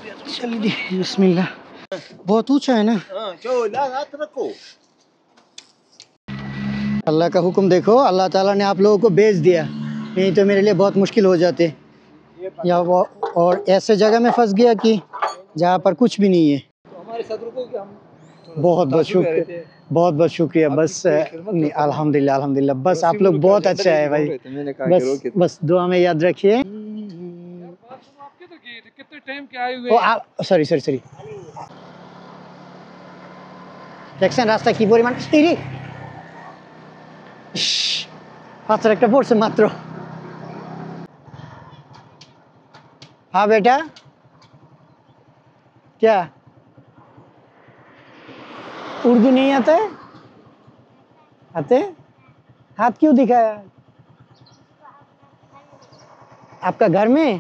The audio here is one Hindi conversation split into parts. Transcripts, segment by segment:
चलिए बिस्मिल्लाह। बहुत ऊंचा है ना। अल्लाह का हुक्म देखो, अल्लाह ताला ने आप लोगों को भेज दिया, नहीं तो मेरे लिए बहुत मुश्किल हो जाते। या वो और ऐसे जगह में फंस गया कि जहाँ पर कुछ भी नहीं है। हमारे साथ रुको कि हम बहुत बहुत शुक्रिया, बहुत बहुत शुक्रिया। बस नहीं, अल्हम्दुलिल्लाह अल्हम्दुलिल्लाह। बस आप लोग बहुत अच्छा है भाई। बस बस दुआ में याद रखिए। कितने टाइम के आए हुए? Sorry sorry sorry. দেখছেন রাস্তা কি পরিমাণ স্পিড। পাথর একটা পড়ছে মাত্র। हाँ बेटा क्या उर्दू नहीं आता है? आते? हाथ क्यों दिखाया? आपका घर में?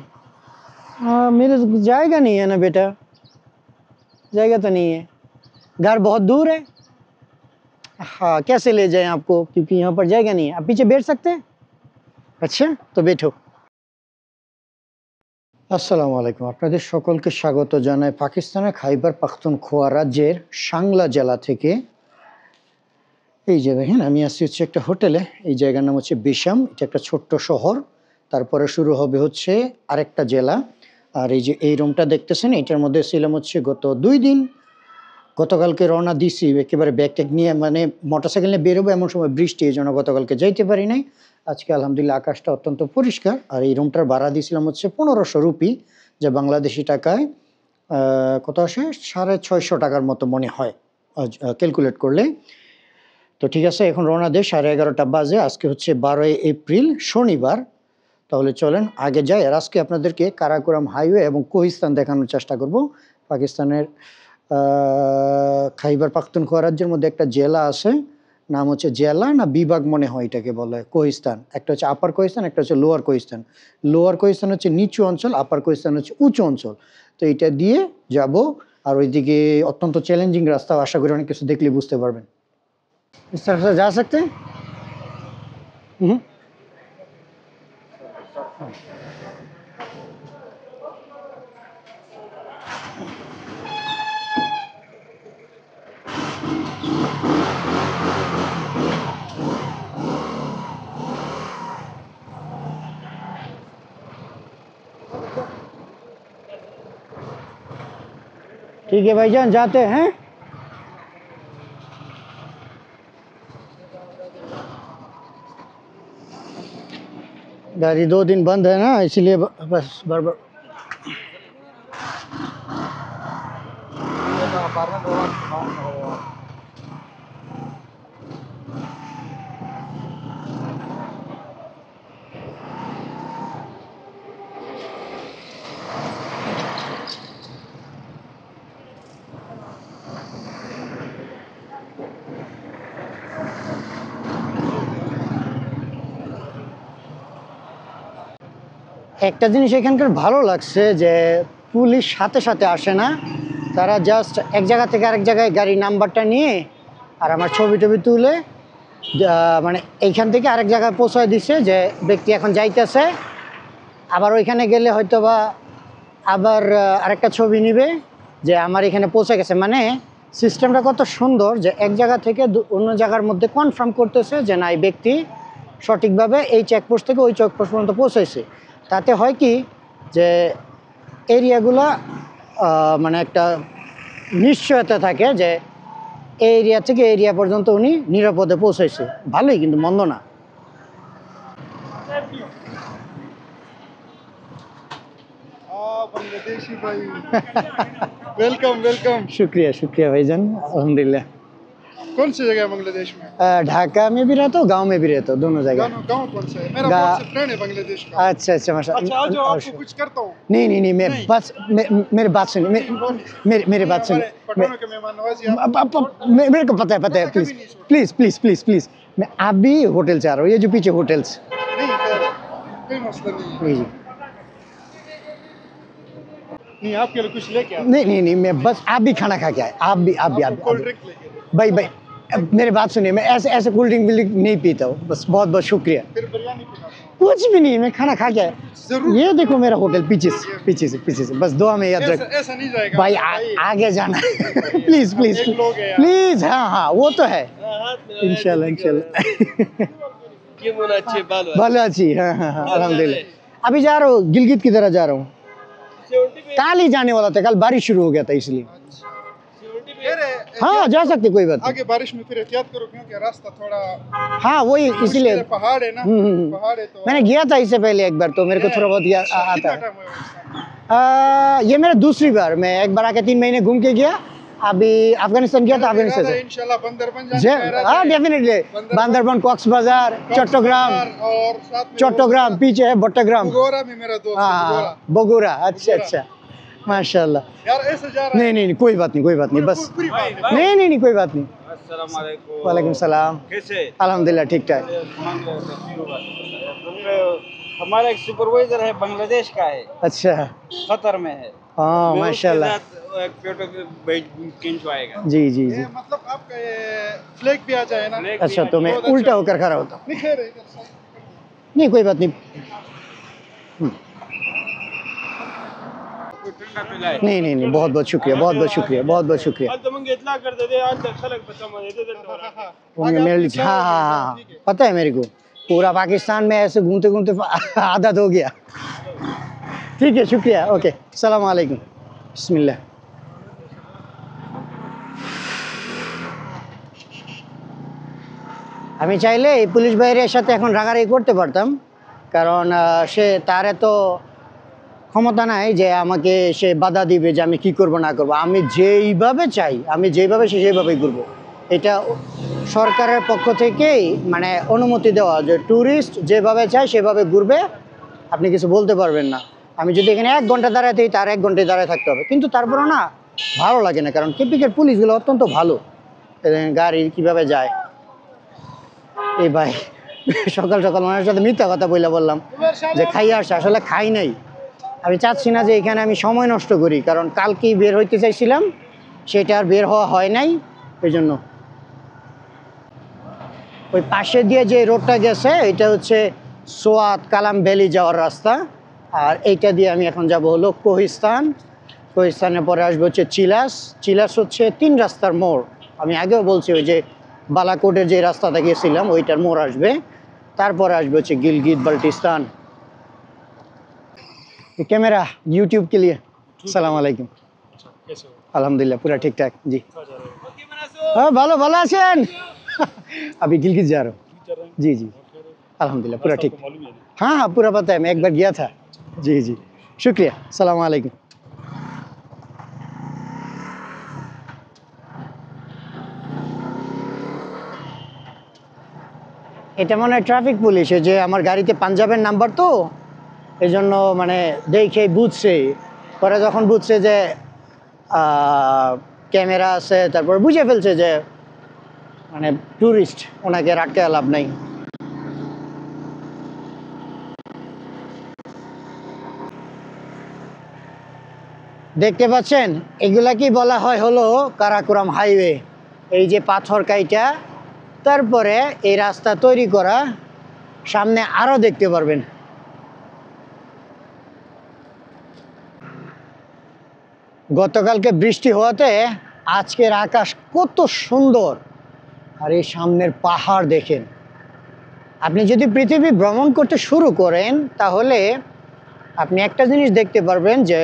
मेरे जाएगा नहीं है ना बेटा, जाएगा तो नहीं है, घर बहुत दूर है। हाँ कैसे ले जाएं आपको, क्योंकि यहाँ पर जाएगा नहीं है। आप पीछे बैठ सकते हैं? अच्छा तो बैठो। আসসালামু আলাইকুম, আপনাদের সকলকে স্বাগত জানাই পাকিস্তানের খাইবার পাখতুনখোয়া রাজ্যের সাংলা জেলা থেকে। এই যে দেখেন আমি আসছি হচ্ছে একটা হোটেলে, এই জায়গার নাম হচ্ছে বিশাম। এটা একটা ছোট্ট শহর, তারপরে শুরু হবে হচ্ছে আরেকটা জেলা। আর এই যে এই রুমটা দেখতেছেন, এটার মধ্যে ছিলাম হচ্ছে গত 2 দিন। গতকালকে রওনা দিছি একেবারে ব্যাগ ট্যাগ নিয়ে, মানে মোটরসাইকেল নিয়ে বেরোবো এমন সময় বৃষ্টি, এই জন্য গতকালকে যাইতে পারি নাই। আজকে আলহামদুলিল্লাহ আকাশটা অত্যন্ত পরিষ্কার। আর এই রুমটার ভাড়া দিয়েছিলাম হচ্ছে 1500 রুপি, যা বাংলাদেশি টাকায় কত আসে 650 টাকার মতো মনে হয় ক্যালকুলেট করলে। তো ঠিক আছে, এখন রওনা দেয়, 11:30 বাজে। আজকে হচ্ছে 12 এপ্রিল শনিবার। তাহলে চলেন আগে যাই। আর আজকে আপনাদেরকে কারাকোরাম হাইওয়ে এবং কোহিস্তান দেখানোর চেষ্টা করব। পাকিস্তানের খাইবার পাখতুনখোয়া রাজ্যের মধ্যে একটা জেলা আছে, নাম হচ্ছে জেলা না বিভাগ মনে হয় এটাকে বলে, কোহিস্তান। একটা হচ্ছে আপার কোহিস্তান, একটা হচ্ছে লোয়ার কোহিস্তান। লোয়ার কোহিস্তান হচ্ছে নিচু অঞ্চল, আপার কোহিস্তান হচ্ছে উঁচু অঞ্চল। তো এটা দিয়ে যাব। আর ওইদিকে অত্যন্ত চ্যালেঞ্জিং রাস্তা, আশা করি অনেক কিছু দেখলে বুঝতে পারবেন। इस तरफ से जा सकते हैं? ठीक है भाईजान, जाते हैं। गाड़ी 2 दिन बंद है ना, इसलिए बस बरबर। একটা জিনিস এখানকার ভালো লাগছে যে পুলিশ সাথে সাথে আসে না, তারা জাস্ট এক জায়গা থেকে আরেক জায়গায় গাড়ি নাম্বারটা নিয়ে আর আমার ছবি টবি তুলে মানে এইখান থেকে আরেক জায়গায় পৌঁছায় দিচ্ছে যে ব্যক্তি এখন যাইতেছে। আবার ওইখানে গেলে হয়তো বা আবার আরেকটা ছবি নিবে যে আমার এখানে পৌঁছে গেছে। মানে সিস্টেমটা কত সুন্দর যে এক জায়গা থেকে অন্য জায়গার মধ্যে কনফার্ম করতেছে যে না এই ব্যক্তি সঠিকভাবে এই চেকপোস্ট থেকে ওই চেকপোস্ট পর্যন্ত পৌঁছেছে। তাতে হয় কি যে এরিয়াগুলো মানে একটা নিশ্চয়তা থাকে যে এই এরিয়া থেকে এরিয়া পর্যন্ত উনি নিরাপদে পৌঁছাইছে। ভালোই, কিন্তু মন্দ না। बांग्लादेशी भाई वेलकम वेलकम। शुक्रिया शुक्रिया भाईजान, अल्हम्दुलिल्लाह। कौन सी जगह है बांग्लादेश में? ढाका में भी रहता हूँ, गांव में भी रहता हूँ, दोनों जगह। गांव कौन सा है? मेरा बहुत से फ्रेंड है बांग्लादेश का। अच्छा अच्छा माशा। अच्छा आज आपको कुछ करता हूँ। नहीं नहीं नहीं, मैं बस मेरे बात सुनिए, मेरे बात सुनिए। पठानों के मेहमान नवाजी मेरे को पता है please please please please please. मैं आप भी होटल से आ रहा हूँ, ये जो पीछे होटल्स। नहीं कोई मसला नहीं है। नहीं आपके लिए कुछ लेके आया? नहीं नहीं नहीं, मैं बस आप भी खाना खा के आए। आप भी कोल्ड ड्रिंक लेके। भाई भाई मेरे बात सुनिए, मैं ऐसे ऐसे कोल्ड ड्रिंक नहीं पीता हूँ। बस बहुत बहुत शुक्रिया। फिर बिरयानी कुछ भी नहीं, मैं खाना खा गया। जरूर ये देखो मेरा होटल पीछे से, पीछे से, पीछे से, बस दुआ में याद रख। ऐसा नहीं जाएगा भाई आगे जाना प्लीज प्लीज एक लोग है यार। प्लीज। हाँ हाँ वो तो है, इंशाल्लाह इंशाल्लाह। ভালো আছি, হ্যাঁ হ্যাঁ হ্যাঁ अल्हम्दुलिल्लाह। अभी जा रहा हूँ गिलगित की तरह जा रहा हूँ, कल ही जाने वाला था, कल बारिश शुरू हो गया था इसलिए। हाँ जा सकते, कोई बात नहीं। आगे बारिश में फिर एहतियात करो क्योंकि रास्ता थोड़ा हाँ वही इसीलिए पहाड़ है ना, हम्म। पहाड़ है तो मैंने गया था इससे पहले एक बार, तो मेरे को थोड़ा बहुत आता कितना है। टाइम हुआ ये मेरा दूसरी बार, मैं एक बार आके 3 महीने घूम के गया। अभी अफगानिस्तान गया था, अफगानिस्तान से इंशाल्लाह बंदरबन जाने जे का इरादा हाँ है। डेफिनेटली बांदरबन, कॉक्सबाजार, चट्टग्राम। और साथ में चट्टग्राम पीछे है, बट्टग्राम। बगोरा में मेरा दोस्त है, हाँ बगोरा। बगोरा, अच्छा अच्छा माशाल्लाह। यार ऐसे जा रहा है नहीं नहीं नहीं कोई बात नहीं, कोई बात नहीं, बस पूरी बात है। नहीं नहीं नहीं कोई बात नहीं। अस्सलाम वालेकुम। वालेकुम सलाम, कैसे? अल्हम्दुलिल्लाह ठीक ठाक। हमारा एक सुपरवाइजर है, बांग्लादेश का है, अच्छा कतर में है। हाँ मैं उसके माशाल्लाह, साथ एक फोटो खिंचवाएगा। जी जी जी। ये मतलब आपका ये फ्लैग भी आ जाए ना। अच्छा तो मैं उल्टा होकर खड़ा होता हूँ। नहीं खैर है, इधर साइड। नहीं कोई बात नहीं, ठंडा पिलाए। नहीं नहीं नहीं बहुत बहुत शुक्रिया, बहुत बहुत शुक्रिया, बहुत बहुत शुक्रिया। आज तो मंगे इतना कर देते, आज तक खलक बता मजे दे दे। वो मेरे लिए हाँ हाँ हाँ पता है मेरे को, पूरा पाकिस्तान में ऐसे घूमते घूमते आदत हो गया। ठीक है शुक्रिया, ओके सलाम वालेकुम, बिस्मिल्लाह। আমি চাইলে এই পুলিশ ভাইয়ের সাথে এখন রাগারাগি করতে পারতাম, কারণ সে তার এত ক্ষমতা নাই যে আমাকে সে বাধা দিবে যে আমি কি করব না করব। আমি যেইভাবে চাই, আমি যেইভাবে সেইভাবেই করব। এটা সরকারের পক্ষ থেকেই মানে অনুমতি দেওয়া, যে ট্যুরিস্ট যেভাবে চায় সেভাবে ঘুরবে, আপনি কিছু বলতে পারবেন না। আমি যদি এখানে 1 ঘন্টা দাঁড়াতে দিই, তার 1 ঘন্টায় দাঁড়ায় থাকতে হবে। কিন্তু তারপরেও না ভালো লাগে না, কারণ কেপিকের পুলিশগুলো অত্যন্ত ভালো, গাড়ি কীভাবে যায়। এই ভাই সকাল সকাল ওনার সাথে মিথ্যা কথা বললাম যে খাই আসছে, আসলে খাই নাই। আমি চাচ্ছি না যে এখানে আমি সময় নষ্ট করি, কারণ কালকেই বের হইতে চাইছিলাম, সেটা আর বের হওয়া হয় নাই। ওই জন্য ওই পাশে দিয়ে যে রোডটা গেছে এটা হচ্ছে সোয়াত কালাম ভ্যালি যাওয়ার রাস্তা, আর এইটা দিয়ে আমি এখন যাব হলো কোহিস্তান। কোহিস্তানের পরে আসবে হচ্ছে চিলাস। চিলাস হচ্ছে 3 রাস্তার মোড়, আমি আগেও বলছি ওই যে बालाकोटेर जो रास्ता गेছিলাম ওইটার মোড় আসবে, তারপরে আসবে হচ্ছে गिलगित बाल्टिस्तान। कैमरा यूट्यूब के लिए। सलाम वालेकुम। अल्हम्दुलिल्लाह पूरा ठीक ठाक जी। हाँ ভালো ভালো আছেন? अभी गिलगित जा रहा हूँ जी जी, अल्हम्दुलिल्लाह पूरा ठीक। हाँ हाँ पूरा पता है, मैं एक बार गया था जी जी। शुक्रिया, सलाम वालेकुम। এটা মনে হয় ট্রাফিক পুলিশ, যে আমার গাড়িতে পাঞ্জাবের নাম্বার, তো এই জন্য মানে দেখে বুঝছে, পরে যখন বুঝছে যে ক্যামেরা আছে, তারপর বুঝে ফেলছে যে মানে ট্যুরিস্ট, ওনাকে আটকে লাভ নাই। দেখতে পাচ্ছেন এগুলা কি বলা হয় হলো কারাকোরাম হাইওয়ে। এই যে পাথর কাইটা তারপরে এই রাস্তা তৈরি করা, সামনে আরো দেখতে পারবেন। গতকালকে বৃষ্টি হওয়াতে আজকের আকাশ কত সুন্দর, আর এই সামনের পাহাড় দেখেন। আপনি যদি পৃথিবী ভ্রমণ করতে শুরু করেন তাহলে আপনি একটা জিনিস দেখতে পারবেন যে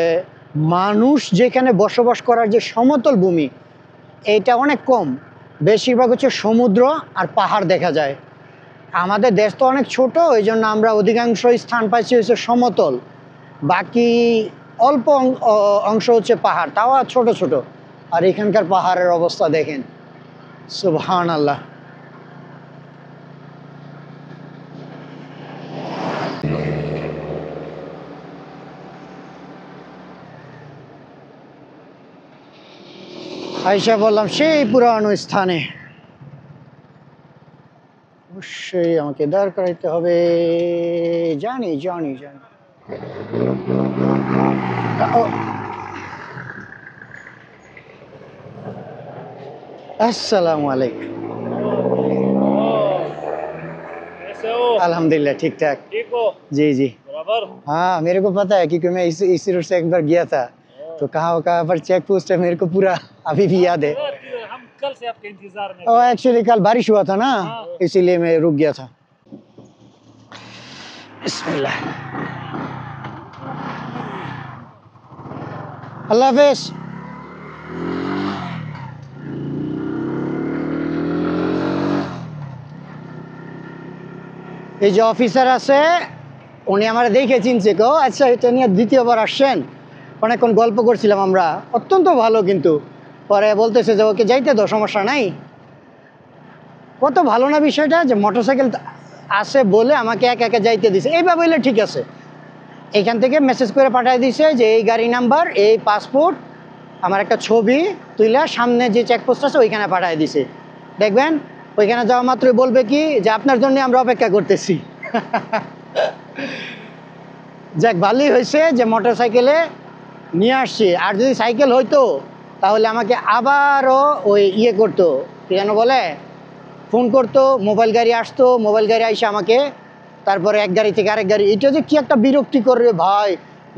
মানুষ যেখানে বসবাস করার যে সমতল ভূমি, এইটা অনেক কম, বেশিরভাগ হচ্ছে সমুদ্র আর পাহাড় দেখা যায়। আমাদের দেশ তো অনেক ছোট, ওই জন্য আমরা অধিকাংশ স্থান পাইছি হচ্ছে সমতল, বাকি অল্প অংশ হচ্ছে পাহাড়, তাও ছোট ছোট। আর এখানকার পাহাড়ের অবস্থা দেখেন, সুবহানাল্লাহ। আইসা বললাম সেই পুরানো স্থানে, অবশ্যই আমাকে দাঁড় করাইতে হবে। জানি জানি জানি। আসসালামু আলাইকুম। कैसे हो? अल्हम्दुलिल्लाह ठीक ठाक। ठीक हो? जी जी बराबर। हाँ मेरे को पता है क्योंकि मैं इसी रूट से एक बार गया था, तो कहाँ पर चेक पोस्ट है मेरे को पूरा अभी भी याद है। हम कल से आपके इंतजार में और एक्चुअली कल बारिश हुआ था ना, हाँ। इसीलिए मैं रुक गया था। बिस्मिल्लाह। अल्लाह हाफिज। এই যে অফিসার আছে উনি আমারে দেখে চিনছে কো আচ্ছা এটা নিয়ে দ্বিতীয়বার আসছেন, অনেকক্ষণ গল্প করছিলাম আমরা, অত্যন্ত ভালো। কিন্তু পরে বলতেছে যে ওকে যাইতে দাও সমস্যা নাই। কত ভালো না বিষয়টা যে মোটরসাইকেল আছে বলে আমাকে একা একা যাইতে দিছে, এইভাবে হইলে ঠিক আছে। এখান থেকে মেসেজ করে পাঠিয়ে দিছে যে এই গাড়ি নাম্বার, এই পাসপোর্ট, আমার একটা ছবি তুইলা সামনে যে চেকপোস্ট আছে ওইখানে পাঠিয়ে দিছে। দেখবেন ওইখানে যাওয়া মাত্রই বলবে কি যে আপনার জন্য আমরা অপেক্ষা করতেছি। যাক ভালোই হয়েছে যে মোটর সাইকেলে নিয়ে আসছি, আর যদি সাইকেল হইতো তাহলে আমাকে আবারও ওই ইয়ে করতো, কি যেন বলে, ফোন করতো, মোবাইল গাড়ি আসতো, মোবাইল গাড়ি আইসে আমাকে তারপরে এক গাড়ি থেকে আরেক গাড়ি। এটা যে কি একটা বিরক্তি করে ভাই,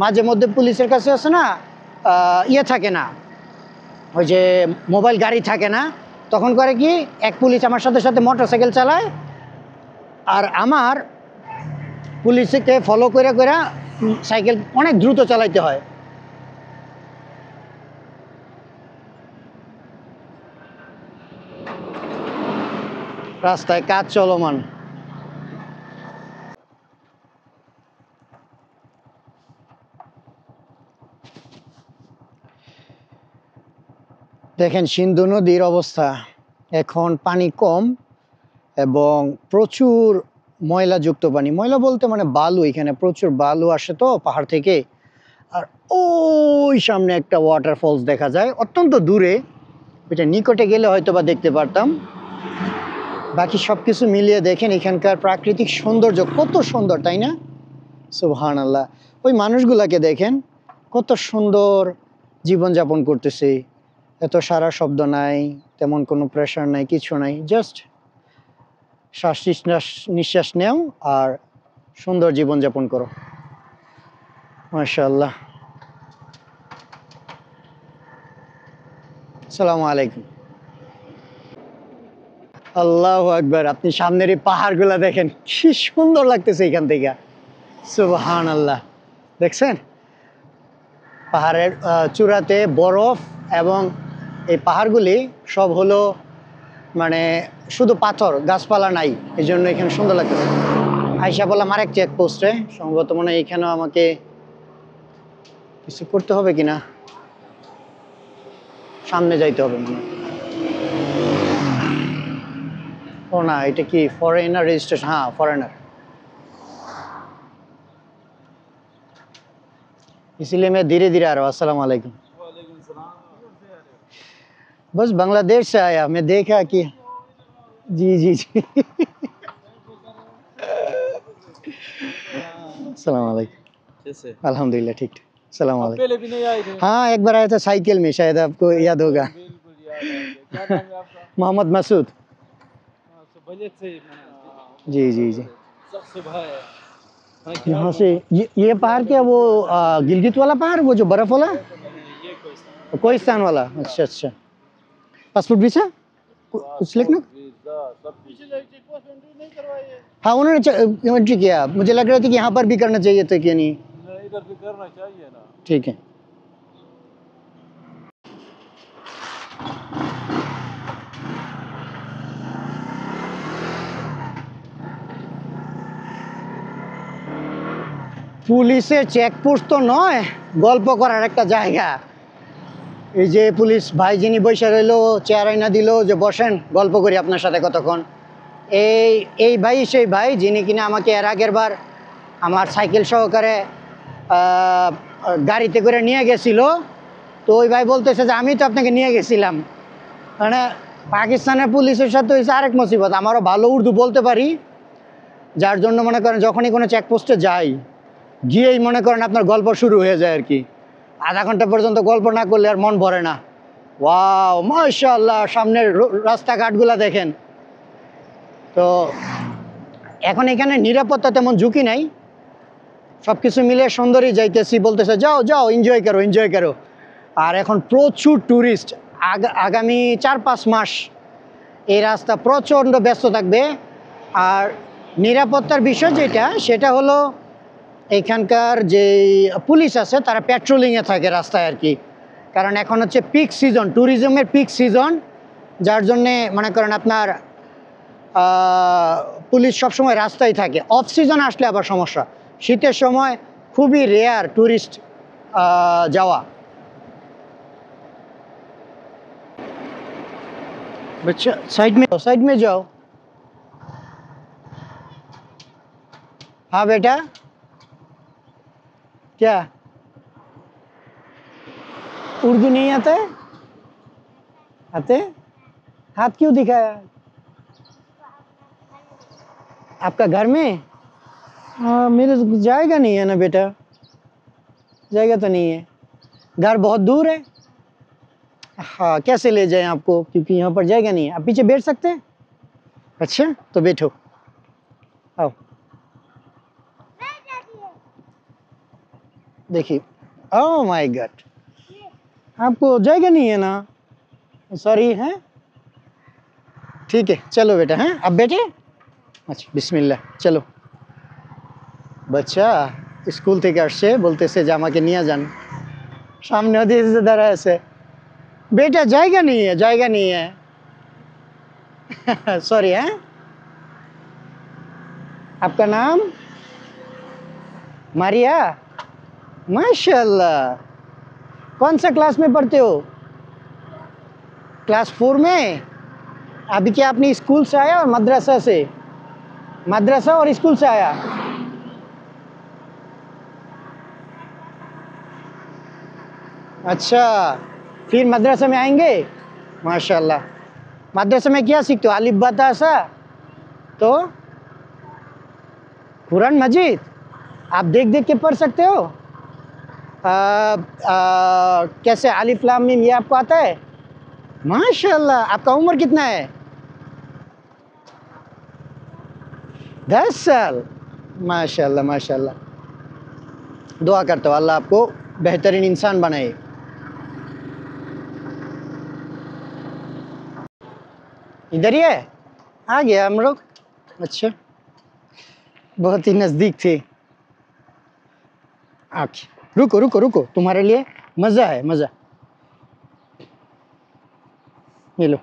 মাঝে মধ্যে পুলিশের কাছে আছে না ইয়ে থাকে না, ওই যে মোবাইল গাড়ি থাকে না, তখন করে কি এক পুলিশ আমার সাথে সাথে মোটর সাইকেল চালায় আর আমার পুলিশকে ফলো করে করে সাইকেল অনেক দ্রুত চালাইতে হয়। রাস্তায় কাজ চলমান। দেখেন সিন্ধু নদীর অবস্থা, এখন পানি কম এবং প্রচুর ময়লাযুক্ত পানি। ময়লা বলতে মানে বালু, এখানে প্রচুর বালু আসে তো পাহাড় থেকে। আর ওই সামনে একটা ওয়াটারফলস দেখা যায় অত্যন্ত দূরে, এটা নিকটে গেলে হয়তো বা দেখতে পারতাম। বাকি সব কিছু মিলিয়ে দেখেন এখানকার প্রাকৃতিক সৌন্দর্য কত সুন্দর, তাই না? সুবহানাল্লাহ। ওই মানুষগুলাকে দেখেন কত সুন্দর জীবনযাপন করতেছে, এত সারা শব্দ নাই, তেমন কোনো প্রেশার নাই, কিছু নাই, জাস্ট শ্বাস নিঃশ্বাস নেও আর সুন্দর জীবনযাপন করো। মাশাআল্লাহ। আসসালামু আলাইকুম। আল্লাহু আকবার। আপনি সামনের এই পাহাড়গুলা দেখেন কি সুন্দর লাগতেছে এখান থেকে। সুবহানাল্লাহ। দেখছেন পাহাড়ের চূড়াতে বরফ, এবং এই পাহাড়গুলি সব হলো মানে শুধু পাথর, গাছপালা নাই, এই জন্য এখানে সুন্দর লাগতেছে। আইসা বললাম আরেক চেকপোস্টে, সম্ভবত মনে হয় এখানেও আমাকে কিছু করতে হবে কিনা, সামনে যাইতে হবে মনে হয়। ও না, এটা কি ফরেনার রেজিস্ট্রেশন? হ্যাঁ ফরেনার, इसलिए मैं धीरे धीरे आ रहा हूँ। अस्सलाम वालेकुम। बस बांग्लादेश से आया, मैं देखा कि जी जी जी। अस्सलाम वालेकुम। कैसे? अल्हम्दुलिल्लाह ठीक ठाक। अस्सलाम वालेकुम। पहले भी नहीं आए थे? हाँ एक बार आया था साइकिल में, शायद आपको याद होगा। बिल्कुल याद है। क्या नाम है आपका? मोहम्मद मसूद। बजट से जी जी जी। सबसे भाई यहाँ से ये पहाड़ क्या, वो गिलगित वाला पहाड़, वो जो बर्फ वाला, ये कोई कोहिस्तान वाला? अच्छा अच्छा। पासपोर्ट वीसा कुछ लिखना? नहीं करवाए। हाँ उन्होंने एंट्री किया, मुझे लग रहा था कि यहाँ पर भी करना चाहिए था कि नहीं। इधर भी करना चाहिए ना। ठीक है। পুলিশের চেকপোস্ট তো নয়, গল্প করার একটা জায়গা। এই যে পুলিশ ভাই যিনি বসে রইলো, চেয়ার আইনা দিল যে বসেন গল্প করি আপনার সাথে কতক্ষণ। এই ভাই সেই ভাই যিনি কিনা আমাকে এর আগের বার আমার সাইকেল সহকারে গাড়িতে করে নিয়ে গেছিল। তো ওই ভাই বলতেছে যে আমি তো আপনাকে নিয়ে গেছিলাম। মানে পাকিস্তানের পুলিশের সাথে হয়েছে আরেক মুসিবত, আমারও ভালো উর্দু বলতে পারি, যার জন্য মনে করেন যখনই কোনো চেকপোস্টে যাই গিয়েই মনে করেন আপনার গল্প শুরু হয়ে যায় আর কি। আধা ঘন্টা পর্যন্ত গল্প না করলে আর মন ভরে না। ওয়াও মাশাআল্লাহ, সামনের রাস্তাঘাটগুলা দেখেন। তো এখন এখানে নিরাপত্তা তেমন ঝুঁকি নাই, সব কিছু মিলে সুন্দরই যাইতেছি, বলতেছে যাও যাও এনজয় করো এনজয় করো। আর এখন প্রচুর ট্যুরিস্ট, আগামী 4-5 মাস এই রাস্তা প্রচণ্ড ব্যস্ত থাকবে। আর নিরাপত্তার বিষয় যেটা, সেটা হলো এখানকার যে পুলিশ আছে তারা পেট্রোলিংয়ে থাকে রাস্তায় আর কি, কারণ এখন হচ্ছে পিক সিজন, ট্যুরিজমের পিক সিজন, যার জন্যে মনে করেন আপনার পুলিশ সবসময় রাস্তায় থাকে। অফ সিজন আসলে আবার সমস্যা, শীতের সময় খুবই রেয়ার ট্যুরিস্ট যাওয়া। बच्चा साइड में जाओ। हाँ बेटा, क्या उर्दू नहीं आता है? आते? हाथ क्यों दिखाया? आपका घर में? हाँ, मेरे जाएगा नहीं है ना बेटा, जाएगा तो नहीं है, घर बहुत दूर है। हाँ, कैसे ले जाएं आपको, क्योंकि यहाँ पर जाएगा नहीं है। आप पीछे बैठ सकते हैं? अच्छा, तो बैठो, आओ। देखिए, ओह माय गॉड, आपको जाएगा नहीं है ना, सॉरी है। ठीक है चलो बेटा, हैं अब बैठे। अच्छा बिस्मिल्लाह, चलो। বাচ্চা স্কুল থেকে আসছে, বলতেছে যে আমাকে নিয়ে যান, সামনে দিয়ে দাঁড়ায় আছে। बेटा जाएगा नहीं है, जाएगा नहीं है। सॉरी है। आपका नाम? मारिया, माशाल्लाह। कौन सा क्लास में पढ़ते हो? क्लास 4 में। अभी क्या आपने स्कूल से आया और मदरसा से? मदरसा और स्कूल से आया। अच्छा, फिर मदरसा में आएंगे। माशाल्लाह। मदरसा में क्या सीखते हो? अलिफ बा ता सा, तो कुरान मजीद आप देख देख के पढ़ सकते हो। कैसे अलिफ लाम मीम, ये आपको आता है? माशाल्लाह। आपका उम्र कितना है? 10 साल। माशाल्लाह माशाल्लाह। दुआ करता हूँ अल्लाह आपको बेहतरीन इंसान बनाए। इधर ही है, आ गया हम लोग। अच्छा, बहुत ही नज़दीक थे। अच्छा रुको रुको रुको, तुम्हारे लिए मज़ा है, मज़ा। ये लो,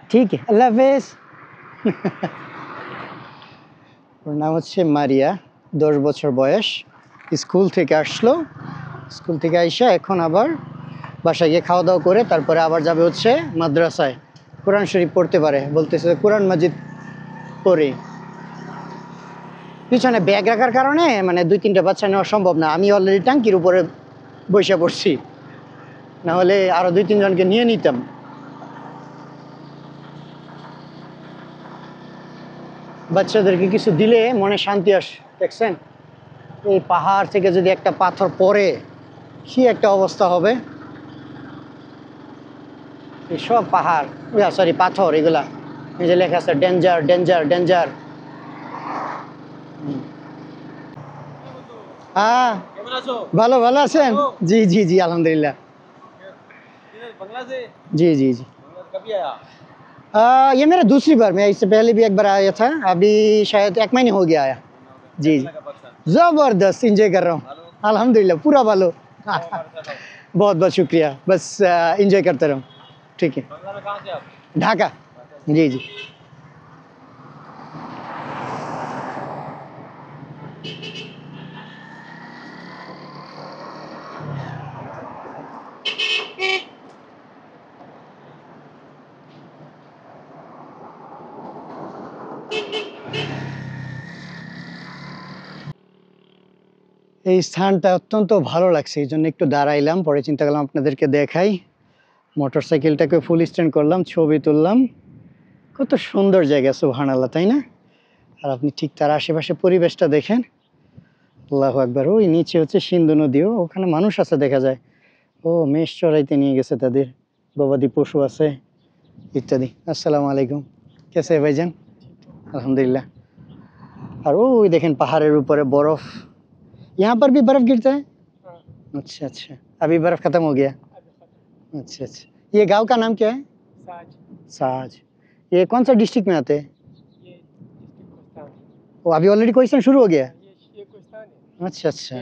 ठीक है, अल्लाह हाफिज़। ওর নাম হচ্ছে মারিয়া, 10 বছর বয়স। স্কুল থেকে আসলো, স্কুল থেকে আইসা এখন আবার বাসায় গিয়ে খাওয়া দাওয়া করে তারপরে আবার যাবে হচ্ছে মাদ্রাসায়, কোরআন শরীফ পড়তে পারে, বলতেছে কোরআন মাজিদ পড়ে। পিছনে ব্যাগ রাখার কারণে মানে 2-3টা বাচ্চা নেওয়া সম্ভব না। আমি অলরেডি ট্যাঙ্কির উপরে বসে পড়ছি, না হলে আরও 2-3 জনকে নিয়ে নিতাম। বাচ্চাদেরকে কিছু দিলে মনে শান্তি আসে, দেখছেন? এই পাহাড় থেকে যদি একটা পাথর পড়ে কি একটা অবস্থা হবে। এই সব পাহাড়, সরি পাথর, এগুলা এই যে লেখা আছে ডেঞ্জার ডেঞ্জার ডেঞ্জার। হ্যাঁ ভালো, ভালো আছেন? জি জি জি আলহামদুলিল্লাহ। बंगला से? जी जी जी। कभी आया? ये मेरा दूसरी बार, मैं इससे पहले भी एक बार आया था, अभी शायद 1 महीने हो गया आया। जी जी, ज़बरदस्त एंजॉय कर रहा हूँ अल्हम्दुलिल्लाह, पूरा भालो। बहुत बहुत शुक्रिया, बस एंजॉय करते रहूँ। ठीक है। बंगला में कहाँ से आप? ढाका। जी जी। এই স্থানটা অত্যন্ত ভালো লাগছে, এই জন্য একটু দাঁড়াইলাম, পরে চিন্তা করলাম আপনাদেরকে দেখাই। মোটরসাইকেলটাকে ফুল স্ট্যান্ড করলাম, ছবি তুললাম। কত সুন্দর জায়গা, সুবহানাল্লাহ, তাই না? আর আপনি ঠিক তার আশেপাশে পরিবেশটা দেখেন, আল্লাহু আকবার। ওই নিচে হচ্ছে সিন্ধু নদীও, ওখানে মানুষ আছে দেখা যায়। ও মেষ চড়াইতে নিয়ে গেছে তাদের, গবাদি পশু আছে ইত্যাদি। আসসালামু আলাইকুম, কেসে ভাইজান? আলহামদুলিল্লাহ। और वो देखें पहाड़ेर ऊपर बर्फ, यहाँ पर भी बर्फ गिरता है। अच्छा अच्छा, अभी बर्फ खत्म हो गया। अच्छा अच्छा, ये गांव का नाम क्या है? साज। ये कौन सा डिस्ट्रिक्ट में आते हैं? वो अभी ऑलरेडी क्वेश्चन शुरू हो गया। अच्छा अच्छा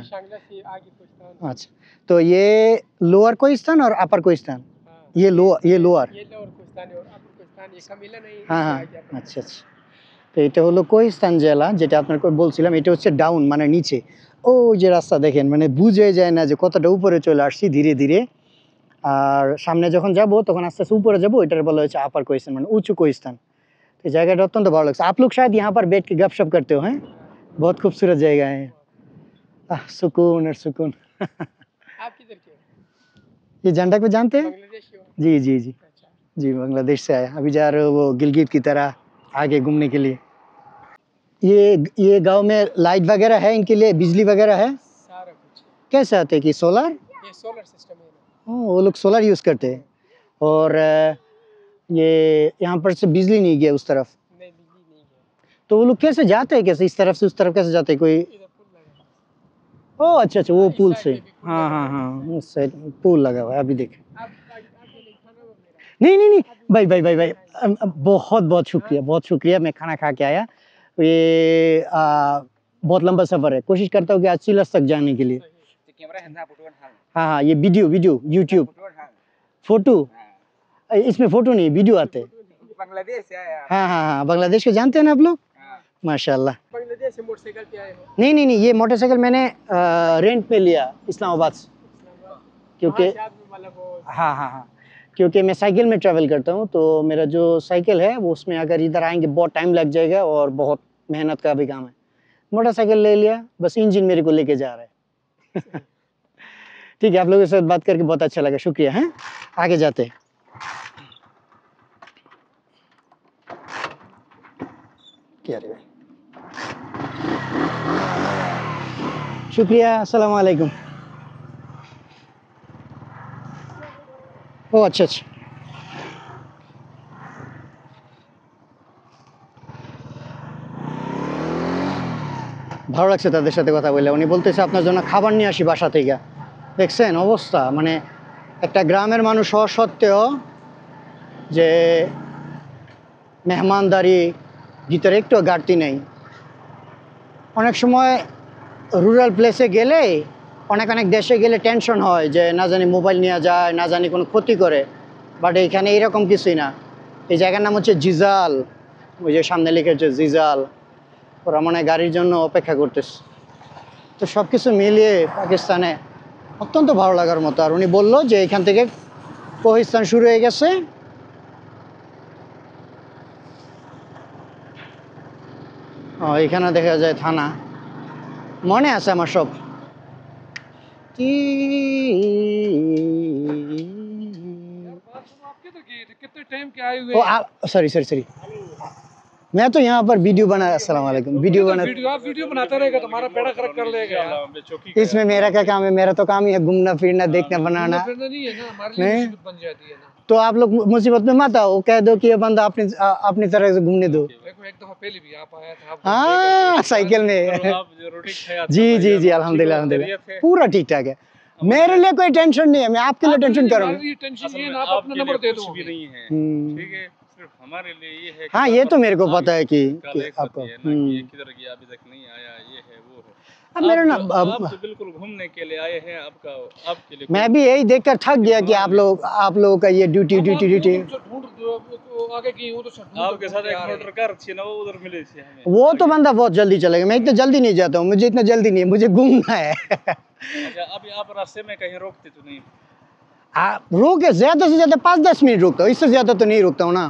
अच्छा, तो ये लोअर कोहिस्तान और अपर कोहिस्तान, ये लोअर। हाँ हाँ, আচ্ছা আচ্ছা। তো এটা হলো কোহিস্তান জেলা, যেটা আপনাকে বলছিলাম। এটা হচ্ছে ডাউন, মানে নিচে। ও যে রাস্তা দেখেন, মানে বুঝে যায় না যে কতটা উপরে চলে আসছি ধীরে ধীরে। আর সামনে যখন যাব তখন আস্তে আস্তে উপরে যাব, এটার বলা হচ্ছে আপার কোহিস্তান, মানে উঁচু কোহিস্তাन। तो जगह अत्यंत भालो लगता है। आप लोग शायद यहाँ पर बैठ के गपशप करते हो, हैं? बहुत खूबसूरत जगह है। सुकून और सुकून। आप किधर के हो? ये झंडा को जानते हैं? बांग्लादेशी हो? जी जी जी जी, बांग्लादेश से आया। अभी जा रहे हो वो गिलगित की तरह आगे घूमने के लिए। ये गांव में लाइट वगैरह है, इनके लिए बिजली वगैरह है? सारा कुछ। कैसे आते हैं कि सोलर? ये सोलर सिस्टम है ना। वो लोग सोलर यूज़ करते हैं। और ये यहाँ पर से बिजली नहीं गया उस तरफ, नहीं बिजली नहीं है। तो वो लोग कैसे जाते हैं, कैसे इस तरफ से उस तरफ कैसे जाते हैं? कोई इधर पुल लगा है। ओ अच्छा अच्छा, वो पुल इस से। साइड पे भी पुल हाँ लगा हाँ हुआ हाँ, उस साइड पुल लगा हुआ है। अभी देखें। आप ये खाना वो मेरा। नहीं नहीं नहीं, भाई भाई भाई भाई, बहुत बहुत शुक्रिया, बहुत शुक्रिया। मैं खाना खा के आया। ये बहुत लंबा सफ़र है। कोशिश करता हूँ कि आज सिलस तक जाने के लिए। हाँ हाँ, ये वीडियो यूट्यूब फोटो, इसमें फोटो नहीं, वीडियो आते हैं। बांग्लादेश से आया। हाँ हाँ हाँ, बांग्लादेश के जानते हैं ना आप लोग? माशाल्लाह। बांग्लादेश से मोटरसाइकिल पे आए हो? नहीं नहीं नहीं, ये मोटरसाइकिल मैंने रेंट पे लिया इस्लामाबाद से, क्योंकि वहाँ से आपने मतलब वो हाँ हाँ हाँ, क्योंकि मैं साइकिल में ट्रैवल करता हूँ। तो मेरा जो साइकिल है वो, उसमें अगर इधर आएंगे बहुत टाइम लग जाएगा और बहुत मेहनत का भी काम है। मोटरसाइकिल ले लिया, बस इंजन मेरे को लेके जा रहा है। ठीक है, आप लोगों के साथ बात करके बहुत अच्छा लगा, शुक्रिया। हैं, आगे जाते हैं। क्या रे भाई, शुक्रिया, अस्सलाम वालेकुम। ও আচ্ছা আচ্ছা, ভালো লাগছে তাদের সাথে কথা বলে। উনি বলতেছে আপনার জন্য খাবার নিয়ে আসি বাসা থেকে। দেখছেন অবস্থা, মানে একটা গ্রামের মানুষ হওয়া সত্ত্বেও যে মেহমানদারি ভিতরে একটু ঘাটতি নেই। অনেক সময় রুরাল প্লেসে গেলে, অনেক অনেক দেশে গেলে টেনশন হয় যে না জানি মোবাইল নিয়ে যায়, না জানি কোনো ক্ষতি করে। বাট এখানে এরকম কিছুই না। এই জায়গার নাম হচ্ছে জিজাল, ওই যে সামনে লিখেছে জিজাল। ওরা মনে হয় গাড়ির জন্য অপেক্ষা করতেছে। তো সব কিছু মিলিয়ে পাকিস্তানে অত্যন্ত ভালো লাগার মতো। আর উনি বললো যে এখান থেকে কোহিস্তান শুরু হয়ে গেছে। এখানে দেখা যায় থানা, মনে আছে আমার সব। आप किधर गए थे? कितने टाइम के आए हुए? सॉरी सॉरी सॉरी, मैं तो यहाँ पर वीडियो बना। अस्सलाम वालेकुम, वीडियो बना। आप वीडियो बनाते रहेगा तुम्हारा पेड़ा खराब कर लेगा यार। इसमें मेरा क्या काम है? मेरा तो काम ही है घूमना फिरना, देखना, बनाना। फिरना नहीं है ना, हमारे लिए नहीं। मुसीबत बन जाती है ना। तो आप लोग मुसीबत में मत आओ, कह दो कि ये बंदा अपनी तरह से घूमने दो। देखो एक दफा पहले भी आप आया था, आप हाँ, साइकिल में। जी जी जी, अल्हम्दुलिल्लाह अल्हम्दुलिल्लाह, पूरा ठीक ठाक है। मेरे लिए कोई टेंशन नहीं है, मैं आपके लिए टेंशन करूँगा। टेंशन ये ना, आप अपना नंबर दे दो। कुछ भी नहीं है, हम्म, ठीक है। सिर्फ हमारे लिए ये है कि हाँ, ये तो मेरे को पता है कि आपको आपको। है ना कि ये किधर गया, अभी तक नहीं आया, ये है वो है। अब मेरा ना आप तो बिल्कुल घूमने के लिए आए हैं, आपके लिए मैं भी यही देखकर थक गया कि आप लोगों का ये ड्यूटी ड्यूटी ड्यूटी। ढूंढ दो, तो आगे की वो तो सब ढूंढ आपके साथ एक मोटर कार थी ना, वो उधर मिले थे हमें। वो तो बंदा बहुत जल्दी चलेगा, मैं इतना जल्दी नहीं जाता हूँ, मुझे इतना जल्दी नहीं है, मुझे घूमना है। अच्छा, अभी आप रास्ते में कहीं रोकते तो नहीं? रोके ज्यादा से ज्यादा 5-10 मिनट रुकता हूँ, इससे ज्यादा तो नहीं रुकता हूँ ना,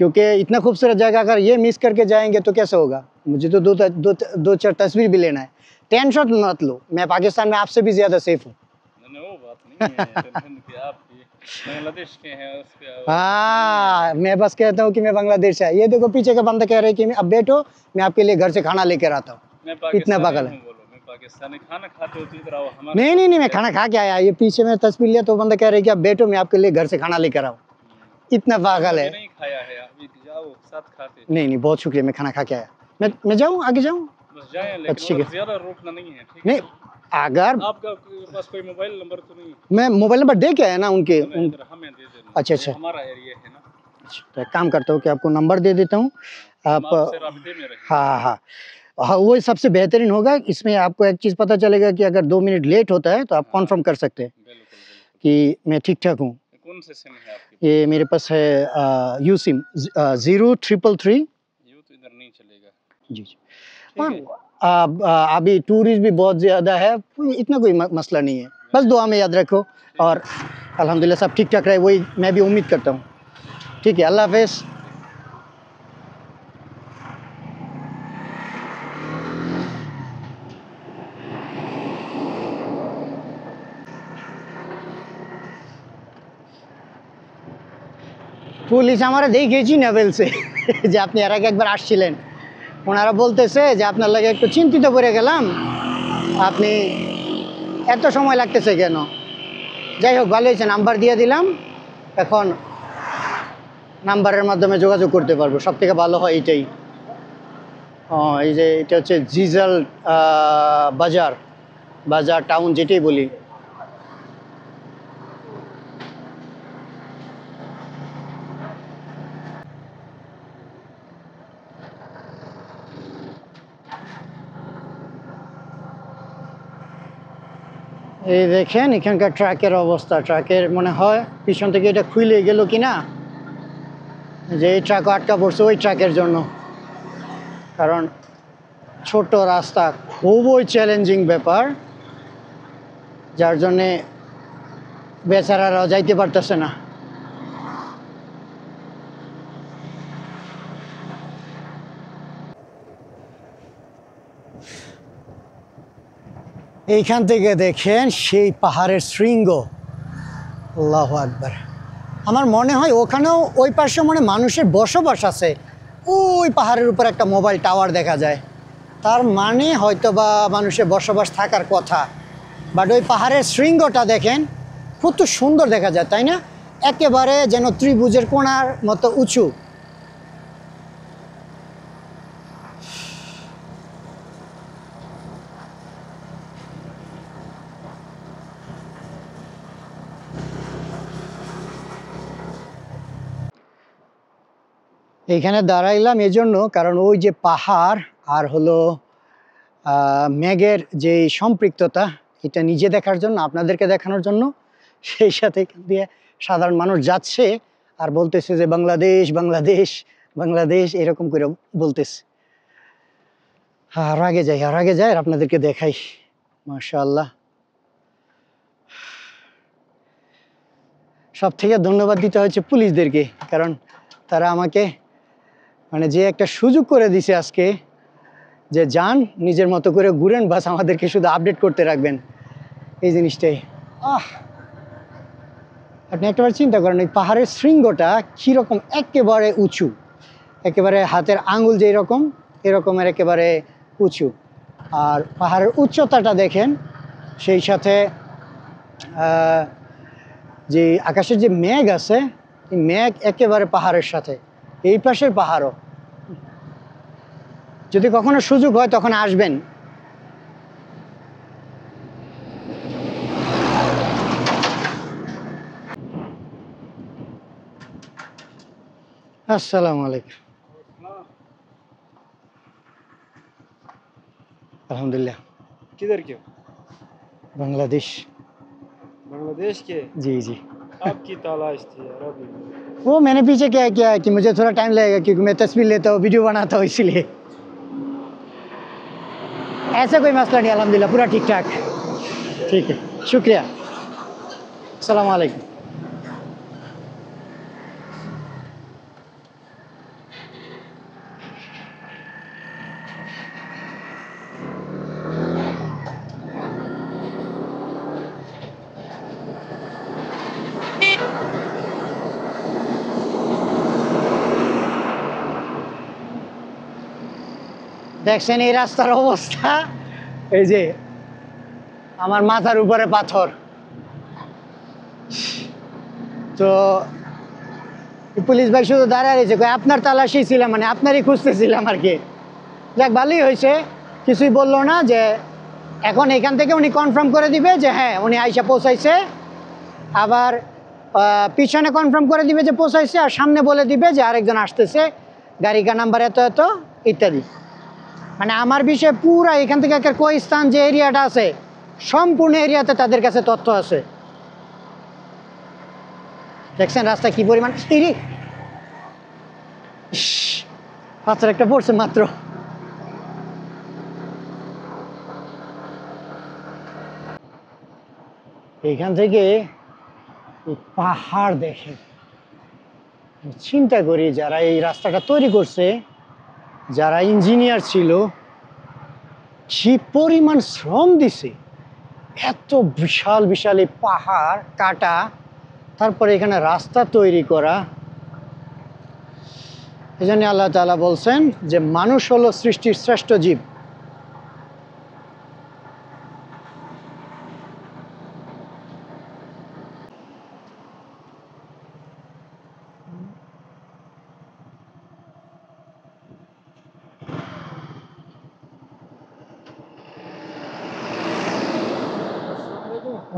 क्योंकि इतना खूबसूरत जगह अगर ये मिस करके जाएंगे तो कैसे होगा। मुझे तो दो चार तस्वीर भी लेना है। टेंशन मत लो, मैं पाकिस्तान में आपसे भी ज्यादा सेफ हूँ। नहीं, वो बात नहीं है, टेंशन की आपकी बांग्लादेश के हैं उसके। हाँ, मैं बस कहता हूँ कि मैं बांग्लादेश से। ये देखो पीछे का बंदा कह रहा है कि अब बैठो, मैं आपके लिए घर से खाना लेकर आता हूँ। मैं इतना पागल है। हूँ, बोलो मैं पाकिस्तानी खाना खाते हो तो इधर आओ हमारे। नहीं नहीं नहीं, मैं खाना खा के आया। ये पीछे में तस्वीर लिया तो बंदा कह रहा है कि अब बैठो, मैं आपके लिए घर से खाना लेकर आऊँ। इतना पागल है। नहीं खाया है, अभी जाओ साथ खाते। नहीं नहीं, बहुत शुक्रिया, मैं खाना खा के आया। मैं जाऊँ आगे जाऊँ बस जाएं, अच्छा, लेकिन ठीक और है। ज्यादा रोकना नहीं है, ठीक है? नहीं अगर आपका पास कोई मोबाइल नंबर तो नहीं? मैं मोबाइल नंबर दे के आया ना उनके नहीं, इधर हमें दे देना। अच्छा, ये अच्छा। हमारा एरिया है ना, तो एक काम करता हूँ कि आपको नंबर दे देता हूँ हम आप आपसे राब्ते में रहेंगे। हाँ हाँ हाँ वो सबसे बेहतरीन होगा। इसमें आपको एक चीज़ पता चलेगा कि अगर 2 मिनट लेट होता है तो आप हाँ। कन्फर्म कर सकते हैं बिल्कुल बिल्कुल। कि मैं ठीक ठाक हूँ। कौन से सिम है आपके ये मेरे पास है यू सिम 0333 यू तो इधर नहीं चलेगा, जी जी। ठीक हाँ, है? अभी टूरिस्ट भी बहुत ज़्यादा है, इतना कोई मसला नहीं है। बस दुआ में याद रखो और अल्हम्दुलिल्लाह सब ठीक ठाक रहे, वही मैं भी उम्मीद करता हूँ। ठीक है, अल्लाह हाफ़िज़। পুলিশ আমারে দেখেছি না বলছে যে আপনি এর আগে একবার আসছিলেন। ওনারা বলতেছে যে আপনার লাগে একটু চিন্তিত পড়ে গেলাম, আপনি এত সময় লাগতেছে কেন? যাই হোক ভালো হয়েছে, নাম্বার দিয়ে দিলাম, এখন নাম্বারের মাধ্যমে যোগাযোগ করতে পারবো, সব থেকে ভালো হয় এটাই। এই যে এটা হচ্ছে জিজাল বাজার, বাজার টাউন যেটাই বলি। এই দেখেন এখানকার ট্রাকের অবস্থা, ট্রাকের মনে হয় পিছন থেকে এটা খুলে গেল কিনা, যে এই ট্রাকও আটকা পড়ছে ওই ট্রাকের জন্য। কারণ ছোট রাস্তা খুবই চ্যালেঞ্জিং ব্যাপার, যার জন্যে বেচারারাও যাইতে পারতেছে না। এইখান থেকে দেখেন সেই পাহাড়ের শৃঙ্গ, আল্লাহু আকবার। আমার মনে হয় ওখানেও ওই পাশে মানে মানুষের বসবাস আছে, ওই পাহাড়ের উপর একটা মোবাইল টাওয়ার দেখা যায়, তার মানে হয়তো বা মানুষের বসবাস থাকার কথা। বাট ওই পাহাড়ের শৃঙ্গটা দেখেন কত সুন্দর দেখা যায়, তাই না? একেবারে যেন ত্রিভুজের কোণার মতো উঁচু। এইখানে দাঁড়াইলাম এজন্য কারণ ওই যে পাহাড় আর হলো মেঘের যে সম্পৃক্ততা, এটা নিজে দেখার জন্য, আপনাদেরকে দেখানোর জন্য। সেই সাথে এখান দিয়ে সাধারণ মানুষ যাচ্ছে আর বলতেছে যে বাংলাদেশ বাংলাদেশ বাংলাদেশ এরকম করে বলতেছে। আর আগে যাই আর আগে যাই আর আপনাদেরকে দেখাই। মাশাআল্লাহ, সব থেকে ধন্যবাদ দিতে হচ্ছে পুলিশদেরকে, কারণ তারা আমাকে মানে যে একটা সুযোগ করে দিছে আজকে, যে যান নিজের মতো করে ঘুরেন, বাস আমাদেরকে শুধু আপডেট করতে রাখবেন, এই জিনিসটাই। আপনি একটাবার চিন্তা করেন এই পাহাড়ের শৃঙ্গটা কীরকম, একেবারে উঁচু, একেবারে হাতের আঙুল যেই রকম এরকমের একেবারে উঁচু। আর পাহাড়ের উচ্চতাটা দেখেন, সেই সাথে যে আকাশের যে মেঘ আছে, এই মেঘ একেবারে পাহাড়ের সাথে, এই পাশের পাহাড়ও। যদি কখনো সুযোগ হয় তখন আসবেন। আসসালামু আলাইকুম। अल्हम्दुलिल्लाह। किधर के हो? बांग्लादेश। बांग्लादेश के? जी जी। आपकी तलाश थी यार अभी। वो मैंने पीछे क्या किया है कि मुझे थोड़ा टाइम लगेगा क्योंकि मैं तस्वीर लेता हूँ, वीडियो बनाता हूँ, इसीलिए। ऐसा कोई मसला नहीं, अल्हम्दुलिल्लाह पूरा ठीक ठाक। ठीक है, शुक्रिया। अस्सलाम वालेकुम। দেখছেন এই রাস্তার অবস্থা, এই যে আমার মাথার উপরে পাথর। তো পুলিশ ভাই শুধু দাঁড়ায় রয়েছে, আপনার তালাশি ছিলাম, মানে আপনারই খুঁজতেছিলাম আর কি। যাক ভালোই হয়েছে, কিছুই বললো না। যে এখন এখান থেকে উনি কনফার্ম করে দিবে যে হ্যাঁ উনি আইসা পৌঁছাইছে, আবার পিছনে কনফার্ম করে দিবে যে পৌঁছাইছে, আর সামনে বলে দিবে যে আরেকজন আসতেছে, গাড়ি কা নাম্বার এত এত ইত্যাদি। মানে আমার বিষয়ে পুরা এখান থেকে একটা কোহিস্তান যে এরিয়াটা আছে সম্পূর্ণ এরিয়াতে তাদের কাছে তথ্য আছে। দেখছেন রাস্তা কি পরিমাণ, পাথর একটা পড়ছে মাত্র। এখান থেকে পাহাড় দেখে চিন্তা করি যারা এই রাস্তাটা তৈরি করছে, যারা ইঞ্জিনিয়ার ছিল, কি পরিমাণ শ্রম দিছে। এত বিশাল বিশাল এই পাহাড় কাটা, তারপরে এখানে রাস্তা তৈরি করা। এই জন্য আল্লাহ তাআলা বলছেন যে মানুষ হলো সৃষ্টির শ্রেষ্ঠ জীব।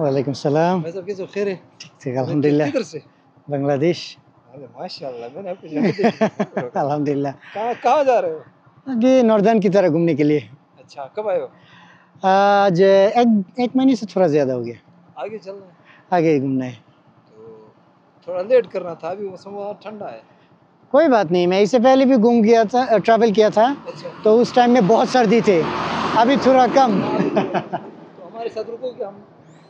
वालेकुम सलाम। भाई साहब कैसे हो? खैर है? ठीक ठीक अल्हम्दुलिल्लाह। किधर से? बांग्लादेश। अरे माशाल्लाह, मैंने आपको जगह देखी। अल्हम्दुलिल्लाह। कहाँ कहाँ जा रहे हो? आगे नॉर्दर्न की तरह घूमने के लिए। अच्छा, कब आए हो? आज एक महीने से थोड़ा ज़्यादा हो गया। आगे चलना है आगे ही घूमना है। तो थोड़ा लेट करना था, अभी मौसम वहाँ ठंडा है। कोई बात नहीं, मैं इससे पहले भी घूम गया था, ट्रैवल किया था, अच्छा, तो उस टाइम में बहुत सर्दी थे, अभी थोड़ा कम। तो हमारे साथ रुकोगे? हम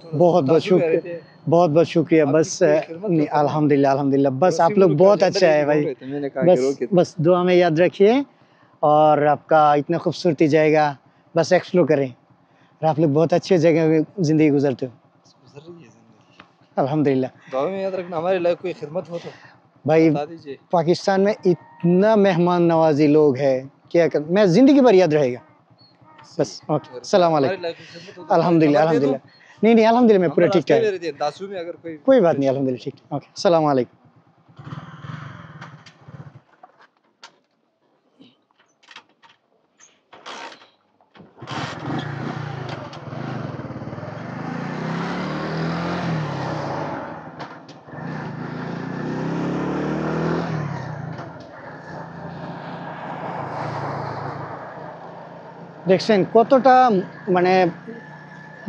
थोड़ा बहुत बहुत ताजुब में शुक्रिया, रहते हैं। बहुत बहुत शुक्रिया। आपकी बस पूरी खिदमत नहीं, करता हूँ। अल्हम्दुलिल्लाह अल्हम्दुलिल्लाह। बस पड़ोसी आप लोग मुल्क बहुत का अच्छा है झंडा भाई। लेके घूम रहे थे, मैंने कहा कि रोके। बस दुआ में याद रखिए, और आपका इतना खूबसूरती जाएगा, बस एक्सप्लोर करें। और आप लोग बहुत अच्छे जगह में ज़िंदगी गुजरते हो, गुजर रही है जिंदगी। अल्हम्दुलिल्लाह। दुआ में याद रखना, हमारे लायक कोई खिदमत हो तो भाई बता दीजिए। पाकिस्तान में इतना मेहमान नवाजी लोग हैं, क्या कर, मैं ज़िंदगी भर याद रहेगा। बस ओके, सलाम हमारे अलैकुम। लायक कोई खिदमत हो तो अल्हम्दुलिल्लाह नंबर दे दूं? अल्हम्दुलिल्लाह। नहीं नहीं अल्हम्दुलिल्लाह, मैं पूरा नंबर ठीक आज के ठाक। ले रहे थे, दासू में अगर कोई कोई बात नहीं, अल्हम्दुलिल्लाह ठीक। ओके, सलाम अलैकुम। দেখছেন কতটা মানে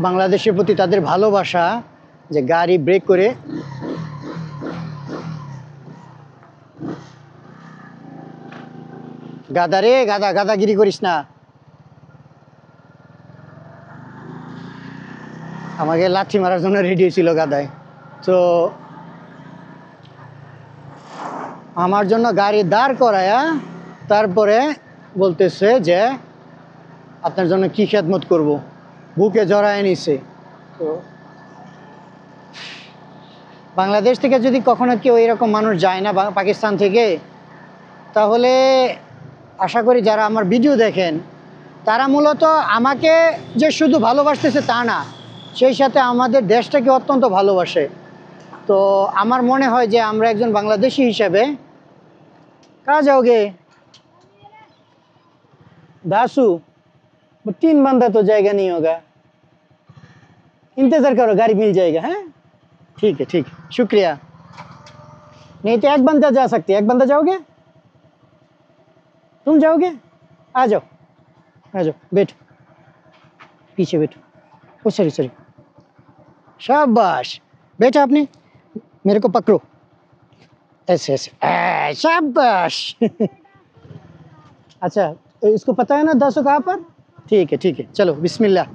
বাংলাদেশের প্রতি তাদের ভালোবাসা, যে গাড়ি ব্রেক করে গাদা রে গাদা, গাদাগিরি করিস না। আমাকে লাথি মারার জন্য রেডি ছিল গাদায়। তো আমার জন্য গাড়ি দাঁড় করায়া তারপরে বলতেছে যে আপনার জন্য কি খেদমত করব, বুকে জড়ায় নিছে। তো বাংলাদেশ থেকে যদি কখনো কেউ এরকম মানুষ যায় না পাকিস্তান থেকে, তাহলে আশা করি যারা আমার ভিডিও দেখেন তারা মূলত আমাকে যে শুধু ভালোবাসতেছে তা না, সেই সাথে আমাদের দেশটাকে অত্যন্ত ভালোবাসে। তো আমার মনে হয় যে আমরা একজন বাংলাদেশি হিসেবে, कहाँ जाओगे दासू, 3 बंदा तो जाएगा नहीं होगा, इंतजार करो गाड़ी मिल जाएगा। हैं ठीक है शुक्रिया। नहीं तो एक बंदा जा सकते, एक बंदा जाओगे, तुम जाओगे, आ जाओ बैठो, पीछे बैठो। ओ सॉरी शाबाश, बैठा आपने, मेरे को पकड़ो ऐसे ऐसे, शाबाश। अच्छा इसको पता है ना दासू कहाँ पर? ठीक है चलो बिस्मिल्लाह,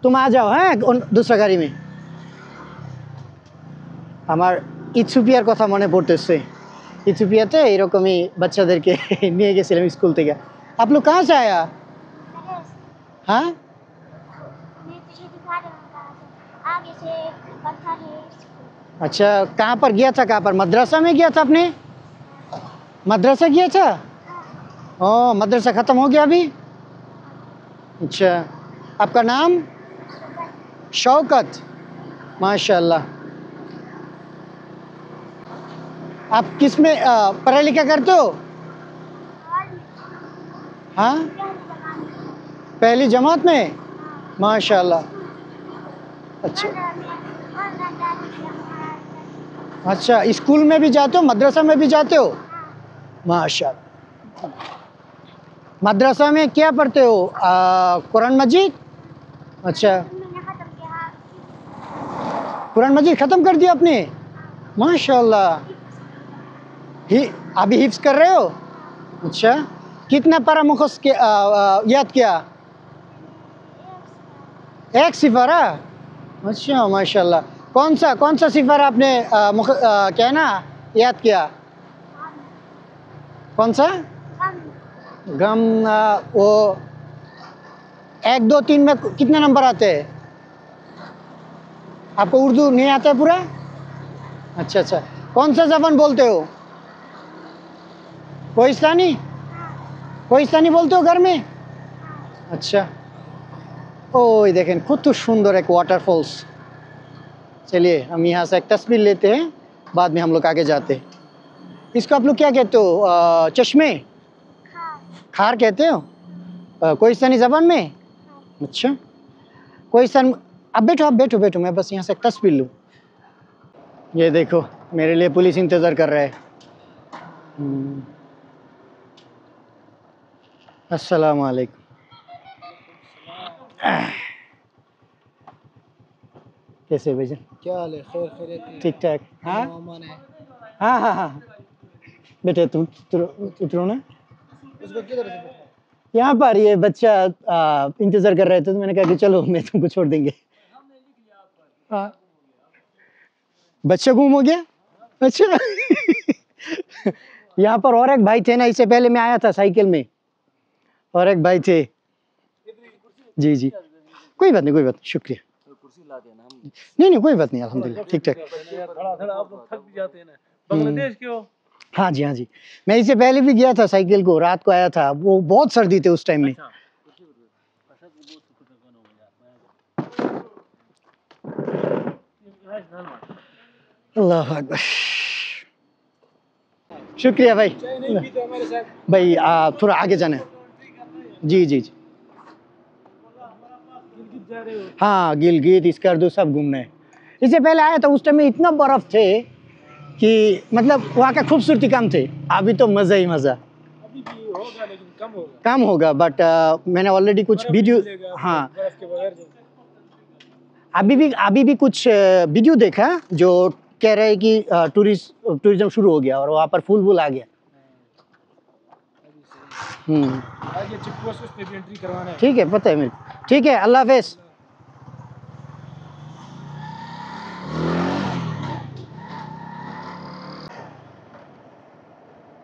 तुम आ जाओ। হ্যাঁ दूसरा गाड़ी में। আমার ইথিওপিয়ার কথা মনে পড়তেছে, ইথিওপিয়াতে এরকমই বাচ্চাদেরকে নিয়ে গেছিলাম স্কুল থেকে। आप लोग कहाँ से आया? हाँ मैं तुझे दिखा दूंगा, आगे से पत्थर है। अच्छा कहाँ पर गया था, कहाँ पर मद्रसा में गया था आपने? मद्रसा गया था? ओह मद्रसा ख़त्म हो गया अभी? अच्छा आपका नाम? शौकत, माशाल्लाह। आप किस में पढ़ा लिखा करते हो? हाँ पहली जमात में माशाल्लाह। अच्छा अच्छा, स्कूल में भी जाते हो, मदरसा में भी जाते हो? माशाल्लाह। मदरसा में क्या पढ़ते हो? कुरान मजीद? अच्छा, कुरान मजीद ख़त्म कर दिया आपने? माशाल्लाह। अभी हिफ्स कर रहे हो? अच्छा, कितना पारा मुखस के याद किया? एक सिफारा? अच्छा माशाल्लाह। कौन सा सिफारा आपने क्या है ना याद किया? कौन सा? गम। वो 1 2 3 में कितने नंबर आते हैं? आपको उर्दू नहीं आता है पूरा? अच्छा अच्छा, कौन सा ज़बान बोलते हो? कोहिस्तानी बोलते हो घर में? अच्छा। ओ ये देखें कत सुंदर एक वाटरफॉल्स। चलिए हम यहाँ से एक तस्वीर लेते हैं, बाद में हम लोग आगे जाते हैं। इसको आप लोग क्या कहते हो? चश्मे? खार कहते हो कोहिस्तानी ज़बान में? अच्छा, कोहिस्तान। अब बैठो, आप बैठो बैठो, मैं बस यहाँ से एक तस्वीर लूँ। ये देखो मेरे लिए पुलिस इंतज़ार कर रहा है। अस्सलाम वालेकुम। कैसे भाईजान? क्या हाल है? खैर खैरियत? ठीक ठाक। हाँ अमान है। हाँ हाँ हाँ, बेटे तुम उतरो ना। उसको किधर से बैठा? यहाँ पर ये बच्चा इंतज़ार कर रहे थे, तो मैंने कहा कि चलो मैं तुमको छोड़ देंगे। हाँ, बच्चा गुम हो गया? अच्छा। यहाँ पर और एक भाई थे ना, इससे पहले मैं आया था साइकिल में, और एक भाई थे। जी जी, कोई बात नहीं, शुक्रिया। नहीं कोई बात नहीं, अल्हम्दुलिल्लाह ठीक ठाक। थोड़ा आप लोग थक भी जाते हैं ना। बांग्लादेश के हो? हाँ जी हाँ जी, मैं इससे पहले भी गया था साइकिल को, रात को आया था, वो बहुत सर्दी थे उस टाइम में। अल्लाह अकबर, शुक्रिया भाई। भाई थोड़ा आगे जाना है। जी जी जी, हाँ गिलगित स्कर्दू सब घूमना है। इससे पहले आया था, उस टाइम में इतना बर्फ थे कि मतलब वहाँ का खूबसूरती कम थे। अभी तो मज़ा ही मज़ा। अभी भी होगा लेकिन कम होगा, बट मैंने ऑलरेडी कुछ वीडियो, हाँ अभी भी कुछ वीडियो देखा जो कह रहे हैं कि टूरिज्म शुरू हो गया और वहाँ पर फूल आ गया। आगे चेक पोस्ट पे भी एंट्री करवाना है। ठीक है, पता है मेरे को। ठीक है, अल्लाह हाफिज़।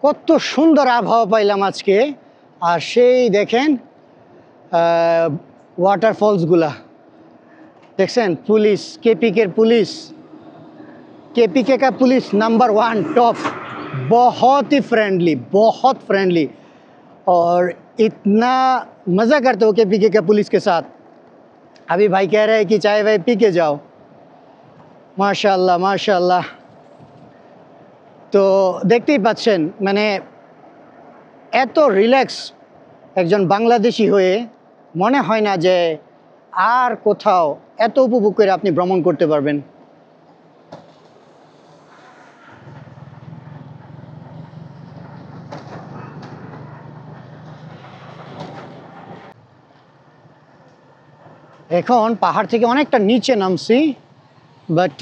কত সুন্দর আবহাওয়া পাইলাম আজকে। আর সেই দেখেন ওয়াটারফলসগুলা দেখছেন। पुलिस केपीके का पुलिस नंबर 1 टॉप, बहुत ही फ्रेंडली, बहुत फ्रेंडली, और इतना मज़ा करते हो केपीके का पुलिस के साथ। अभी भाई कह रहे हैं कि चाय वाय पी के जाओ। माशाल्लाह माशाल्लाह। तो দেখতেই পাচ্ছেন মানে এত রিল্যাক্স একজন বাংলাদেশি হয়ে মনে হয় না যে আর কোথাও এত উপভোগ করে আপনি ভ্রমণ করতে পারবেন। এখন পাহাড় থেকে অনেকটা নিচে নামছি, বাট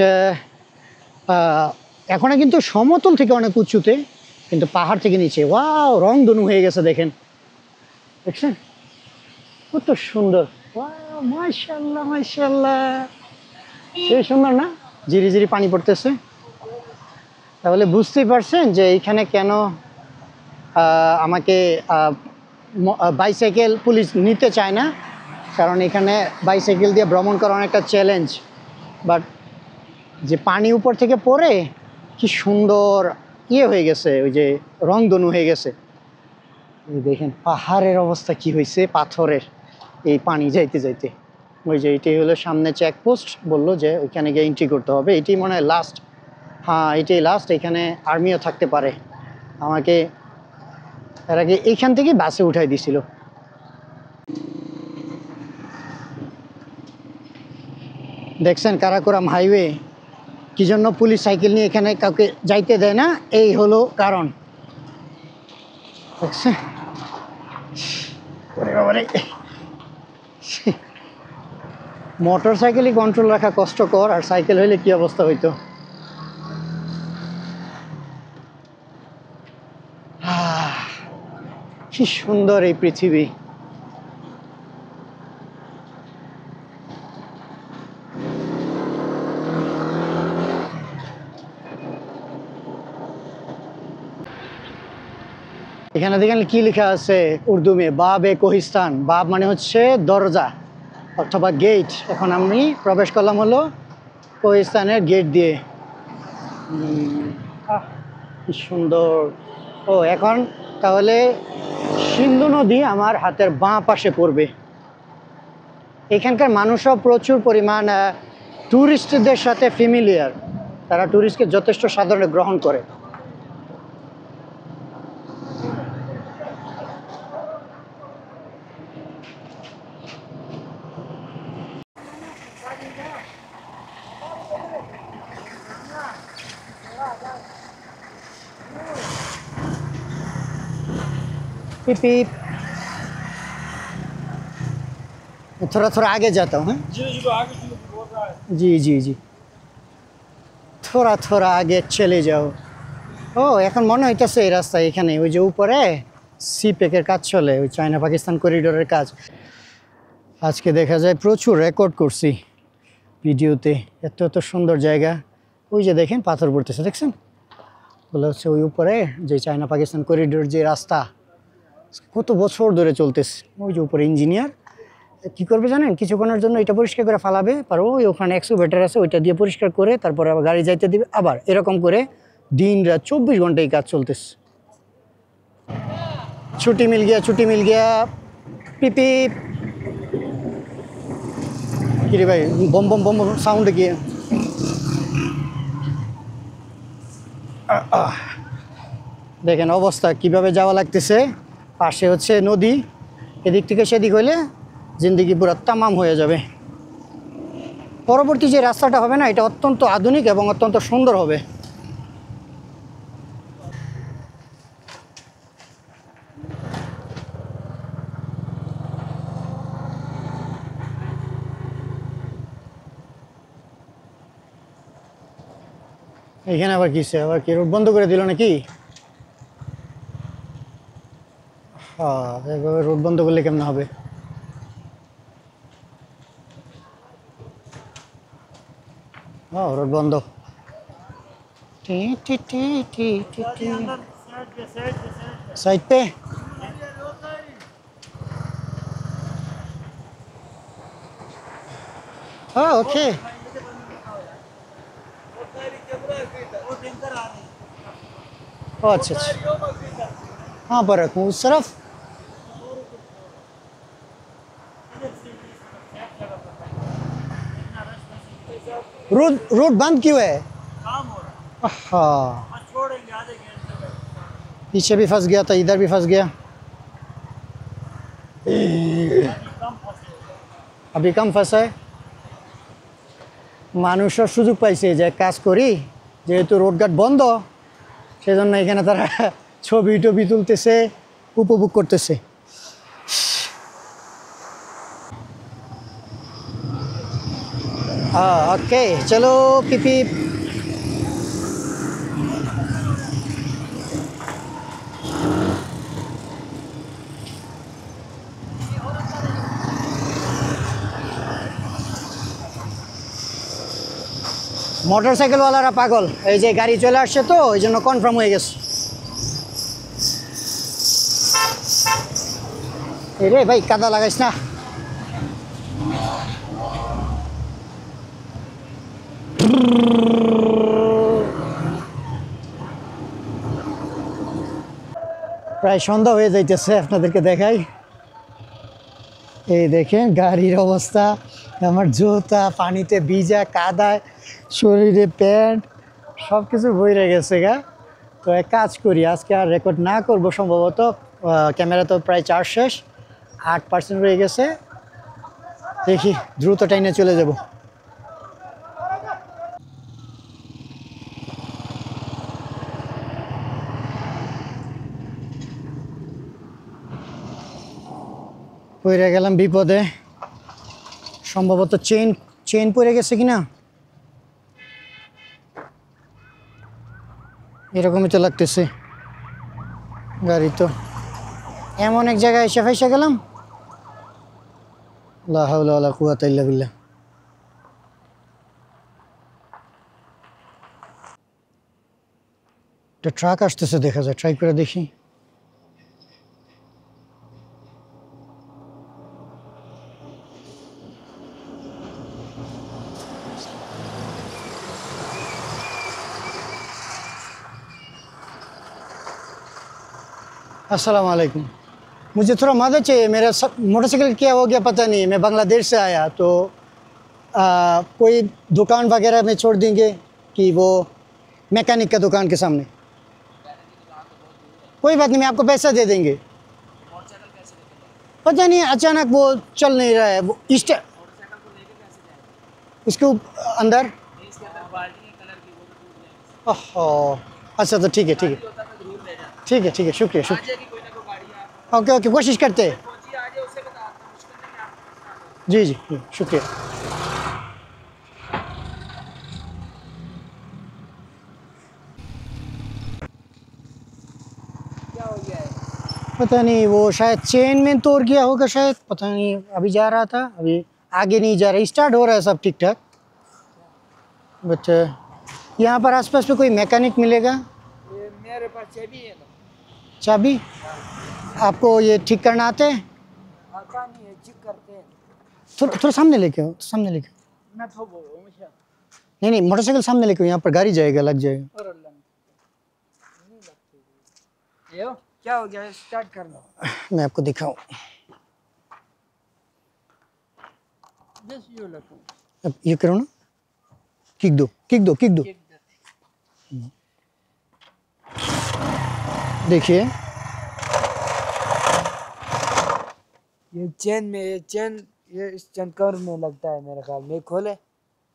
এখনো কিন্তু সমতল থেকে অনেক উঁচুতে, কিন্তু পাহাড় থেকে নিচে। ওয়াও, রংধনু হয়ে গেছে দেখেন, দেখছেন কত সুন্দর। ওয়াও মাশাআল্লাহ মাশাআল্লাহ, সেই সুন্দর না? জিরি জিরি পানি পড়তেছে। তাহলে বুঝতেই পারছেন যে এইখানে কেন আমাকে বাইসাইকেল পুলিশ নিতে চায় না, কারণ এখানে বাইসাইকেল দিয়ে ভ্রমণ করা অনেকটা চ্যালেঞ্জ। বাট যে পানি উপর থেকে পড়ে কি সুন্দর হয়ে গেছে, ওই যে রংধনু হয়ে গেছে। দেখেন পাহাড়ের অবস্থা কি হয়েছে, পাথরের এই পানি যাইতে যাইতে। ওই যে এটাই হলো সামনে চেকপোস্ট, বললো যে ওইখানে গিয়ে এন্ট্রি করতে হবে। এটাই মনে হয় লাস্ট, হ্যাঁ এটাই লাস্ট। এখানে আর্মিও থাকতে পারে। আমাকে এর আগে এইখান থেকে বাসে উঠাই দিছিল। দেখছেন কারাকোরাম হাইওয়ে কি জন্য পুলিশ সাইকেল নিয়ে এখানে কাউকে যাইতে দেয় না, এই হলো কারণ। দেখছেন মোটর সাইকেলই কন্ট্রোল রাখা কষ্টকর, আর সাইকেল হইলে কি অবস্থা হইতো। কি সুন্দর এই পৃথিবী। এখানে দেখেন কি লেখা আছে উর্দু মে, বাব এ কোহিস্তান। বাব মানে হচ্ছে দরজা অথবা গেট। এখন আমি প্রবেশ করলাম হলো কোহিস্তানের গেট দিয়ে। কি সুন্দর। ও এখন তাহলে সিন্ধু নদী আমার হাতের বাঁ পাশে পড়বে। এখানকার মানুষও প্রচুর পরিমাণ ট্যুরিস্টদের সাথে ফ্যামিলিয়ার, তারা ট্যুরিস্টকে যথেষ্ট সাধারণে গ্রহণ করে। पिप पिप। थोड़ा थोड़ा आगे जाता हूँ। जी जी जी थोड़ा थोड़ा आगे चले जाओ। ও এখন মনে হইতেছে এই রাস্তা এখানে ওই যে উপরে সিপেকের কাজ চলে, ওই চায়না পাকিস্তান করিডোরের কাজ। আজকে দেখা যায় প্রচুর রেকর্ড করছি ভিডিওতে, এত এত সুন্দর জায়গা। ওই যে দেখেন পাথর পড়তেছে, দেখছেন? ওগুলো হচ্ছে ওই উপরে যে চায়না পাকিস্তান করিডোর যে রাস্তা, কত বছর ধরে চলতেছে। ওই যে উপরে ইঞ্জিনিয়ার কী করবে জানেন, কিছুক্ষণের জন্য এটা পরিষ্কার করে ফালাবে, আর ওই ওখানে এক্সকাভেটর আছে ওইটা দিয়ে পরিষ্কার করে তারপরে আবার গাড়ি যাইতে দিবে, আবার এরকম করে দিন রাত 24 ঘন্টা এই কাজ চলতেছে। ছুটি মিল গিয়া, ছুটি মিল গিয়া। পিপি কিরে ভাই, বম বম বম সাউন্ড গিয়ে। দেখেন অবস্থা কিভাবে যাওয়া লাগতেছে। পাশে হচ্ছে নদী, এদিক থেকে সেদিক হইলে জিন্দিগি পুরো তামাম হয়ে যাবে। পরবর্তী যে রাস্তাটা হবে না, এটা অত্যন্ত আধুনিক এবং অত্যন্ত সুন্দর হবে। এখানে আবার কিসে, আবার কি রোড বন্ধ করে দিল নাকি? হ্যাঁ, এভাবে রোড বন্ধ করলে কেমন হবে? हाँ रोड बंद हो। T T T T T T side पे। हाँ ओके। अच्छा अच्छा, हाँ पर रखूँ उस तरफ। रोड रोड बंद क्यों है? हाँ पीछे भी फंस गया था, इधर भी फंस गया। अभी कम फंसा है। মানুষের সুযোগ পাইছে যে কাজ করি, যেহেতু রোডঘাট বন্ধ সেজন্য এখানে তারা ছবি টবি তুলতেছে, উপভোগ করতেছে। ओके चलो पिपी। মোটরসাইকেল ওয়ালারা পাগল, এই যে গাড়ি চলে আসছে তো ওই জন্য কনফার্ম হয়ে গেছে। এই রে ভাই কাদা লাগাইস না। প্রায় সন্ধ্যা হয়ে যাইতেছে, আপনাদেরকে দেখাই। এই দেখেন গাড়ির অবস্থা, আমার জুতা পানিতে ভিজা, কাদায় শরীরে প্যান্ট সব কিছু বইরে গেছে গা। তো এক কাজ করি, আজকে আর রেকর্ড না করব সম্ভবত, ক্যামেরা তো প্রায় চার্জ শেষ, 8% রয়ে গেছে। দেখি দ্রুত টাইনে চলে যাব। পড়ে গেলাম বিপদে, সম্ভবত চেইন পড়ে গেছে কিনা, এরকমই তো লাগতেছে। গাড়ি তো এমন এক জায়গায় এসে ফেসে গেলাম, লা হাওলা ওয়ালা কুওয়াতা ইল্লা বিল্লাহ। একটা ট্রাক আসতেছে দেখা যায়, ট্রাই করে দেখি। अस्सलाम वालेकुम, मुझे थोड़ा मदद चाहिए। मेरा मोटरसाइकिल क्या हो गया पता नहीं, मैं बांग्लादेश से आया तो कोई दुकान वगैरह में छोड़ देंगे कि वो मैकेनिक का दुकान के सामने? कोई बात नहीं, मैं आपको पैसा दे देंगे। पता नहीं अचानक वो चल नहीं रहा है, वो इसके अंदर। ओहो, अच्छा तो ठीक है ठीक है ठीक है ठीक है, शुक्रिया शुक्रिया। ओके ओके, कोशिश करते हैं। जी जी शुक्रिया। पता नहीं वो शायद चेन में तोड़ गया होगा शायद, पता नहीं। अभी जा रहा था, अभी आगे नहीं जा रहा, स्टार्ट हो रहा है सब ठीक ठाक। बट यहाँ पर आसपास में कोई मैकेनिक मिलेगा? मेरे पास चाबी है ना। चाबी? आपको ये ठीक करना आते हैं? आता नहीं है, चेक करते हैं। थोड़ा थोड़ा सामने लेके आओ, सामने लेके आओ। मैं तो बोल रहा हूँ हमेशा। नहीं नहीं, मोटरसाइकिल सामने लेके आओ, यहाँ पर गाड़ी जाएगा, लग जाएगा। और अल्लाह नहीं लगती। ये क्या हो गया, स्टार्ट करना। मैं आपको दिखाऊं। बस ये लगता। अब ये करो ना, किक दो किक दो किक दो। देखिए ये चेन में, ये चेन, ये इस चेन कवर में लगता है मेरे ख्याल में। खोले।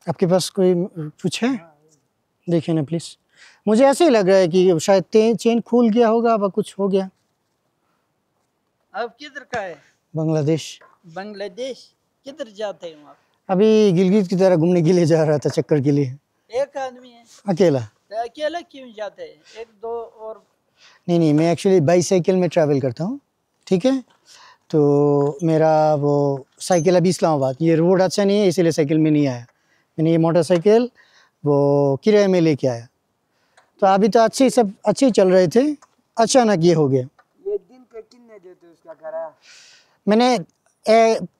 आपके पास कोई कुछ है? देखिए ना प्लीज, मुझे ऐसे ही लग रहा है कि शायद चेन खुल गया होगा, अब कुछ हो गया। आप किधर का है? बांग्लादेश। बांग्लादेश? किधर जाते हैं आप? अभी गिलगित की तरह घूमने के लिए जा रहा था, चक्कर के लिए। एक आदमी है? अकेला? तो अकेला क्यों जाते हैं? एक दो और? नहीं नहीं, मैं एक्चुअली बाईसाइकिल में ट्रैवल करता हूँ, ठीक है। तो मेरा वो साइकिल अभी इस्लामाबाद, ये रोड अच्छा नहीं है इसीलिए साइकिल में नहीं आया। मैंने ये मोटरसाइकिल वो किराए में लेके आया। तो अभी तो सब अच्छे ही चल रहे थे, अचानक ये हो गया। ये दिन के कितने देते उसका किराया? मैंने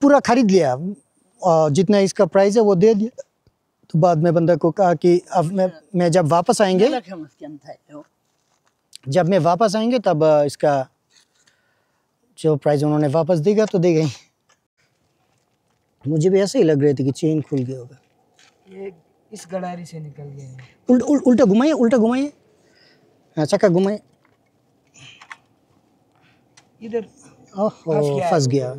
पूरा खरीद लिया और जितना इसका प्राइस है वो दे दिया। तो बाद में बंदा को कहा कि अब मैं जब वापस आएंगे तब इसका जो प्राइस उन्होंने वापस देगा तो देगा ही। मुझे भी ऐसे ही लग रहे थे कि चेन खुल गया होगा। ये इस गड़ारी से निकल गया है। उल्टा घुमाइए, उल्टा घुमाइए, हाँ चक्का घुमाइए। इधर ओहो, फंस गया।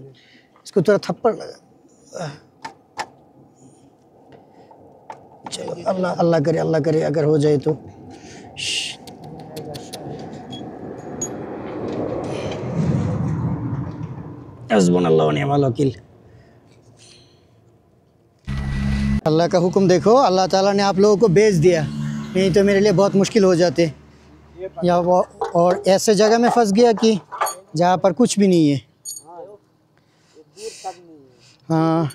इसको थोड़ा थप्पड़ लगा। चलो अल्लाह अल्लाह करे अगर हो जाए तो। हस्बुनल्लाह व निअमल वकील। अल्लाह का हुक्म देखो, अल्लाह ताला ने आप लोगों को भेज दिया, नहीं तो मेरे लिए बहुत मुश्किल हो जाते। या वो और ऐसे जगह में फंस गया कि जहाँ पर कुछ भी नहीं है। हाँ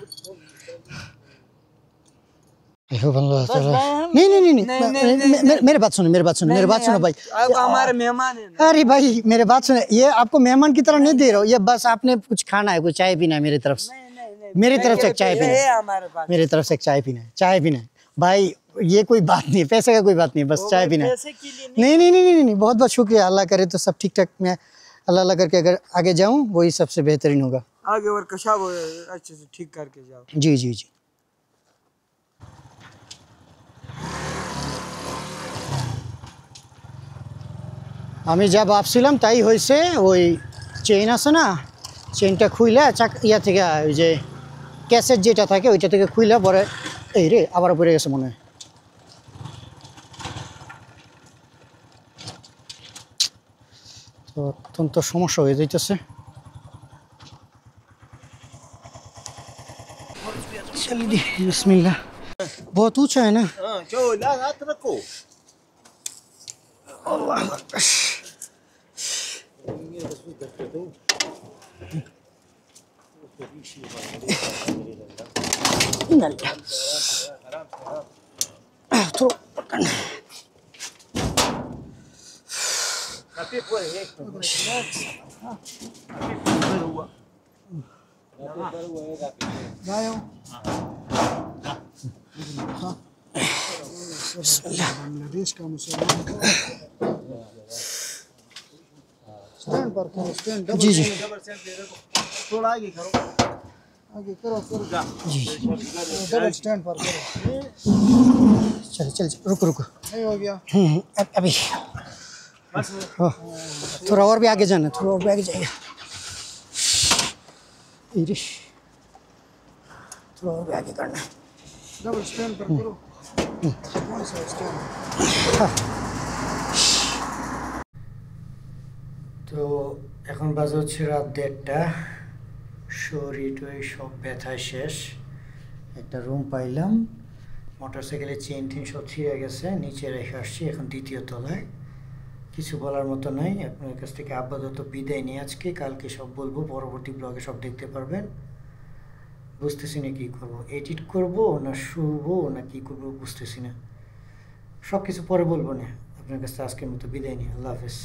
नहीं, मेरे बात सुनो भाई। आप हमारे मेहमान हैं। अरे भाई मेरे बात सुनो, ये आपको मेहमान की तरह नहीं दे रहा हूँ, ये बस आपने कुछ खाना है, कुछ चाय पीना है मेरी तरफ से। मेरी तरफ से चाय पीना है हमारे पास। मेरी तरफ से चाय पीना है, चाय पीना है भाई। ये कोई बात नहीं है, पैसे का कोई बात नहीं है, बस चाय पीना है। नहीं, बहुत बहुत शुक्रिया। अल्लाह करे तो सब ठीक ठाक, मैं अल्लाह करके अगर आगे जाऊँ वही सबसे बेहतरीन होगा। आगे और कशाब अच्छे से ठीक करके जाओ। जी जी जी। আমি যা ভাবছিলাম তাই হয়েছে। ওই চেইন আছে না, চেইনটা খুইলা ইয়া থেকে ওই যে ক্যাসেট যেটা থাকে ওইটা থেকে খুইলা পরে এই রে আবার পড়ে গেছে মনে হয়। তো অত্যন্ত সমস্যা হয়ে যাইতেছে। जल्दी बिस्मिल्लाह बहुत ऊंचा है ना जो ला हाथ रखो अल्लाह अकबर तो पकड़ना है बांग्लादेश का मुसलमान स्टैंड पर करो स्टैंड जी जी थोड़ा आगे करो आगे करो करो जी डबल स्टैंड पर करो चल चल चल, रुको रुको नहीं हो गया अभी हाँ, थोड़ा और भी आगे जाना थोड़ा और भी आगे जाएगा इरिश थोड़ा और भी आगे करना है डबल स्टैंड पर करो कौन सा स्टैंड তো এখন বাজে হচ্ছে রাত 1:30 শরীর টই সব ব্যথায় শেষ একটা রুম পাইলাম মোটরসাইকেলের চেইন টেন সব ছিঁড়ে গেছে নিচে রেখে আসছি এখন দ্বিতীয় তলায় কিছু বলার মতো নাই আপনার কাছ থেকে আপাতত বিদায় নিয়ে আজকে কালকে সব বলবো পরবর্তী ব্লগে সব দেখতে পারবেন বুঝতেছি না কী করবো এডিট করবো না শুবো না কী করবো বুঝতেছি না সব কিছু পরে বলবো না আপনার কাছে আজকের মতো বিদায় নিই আল্লাহ হাফেজ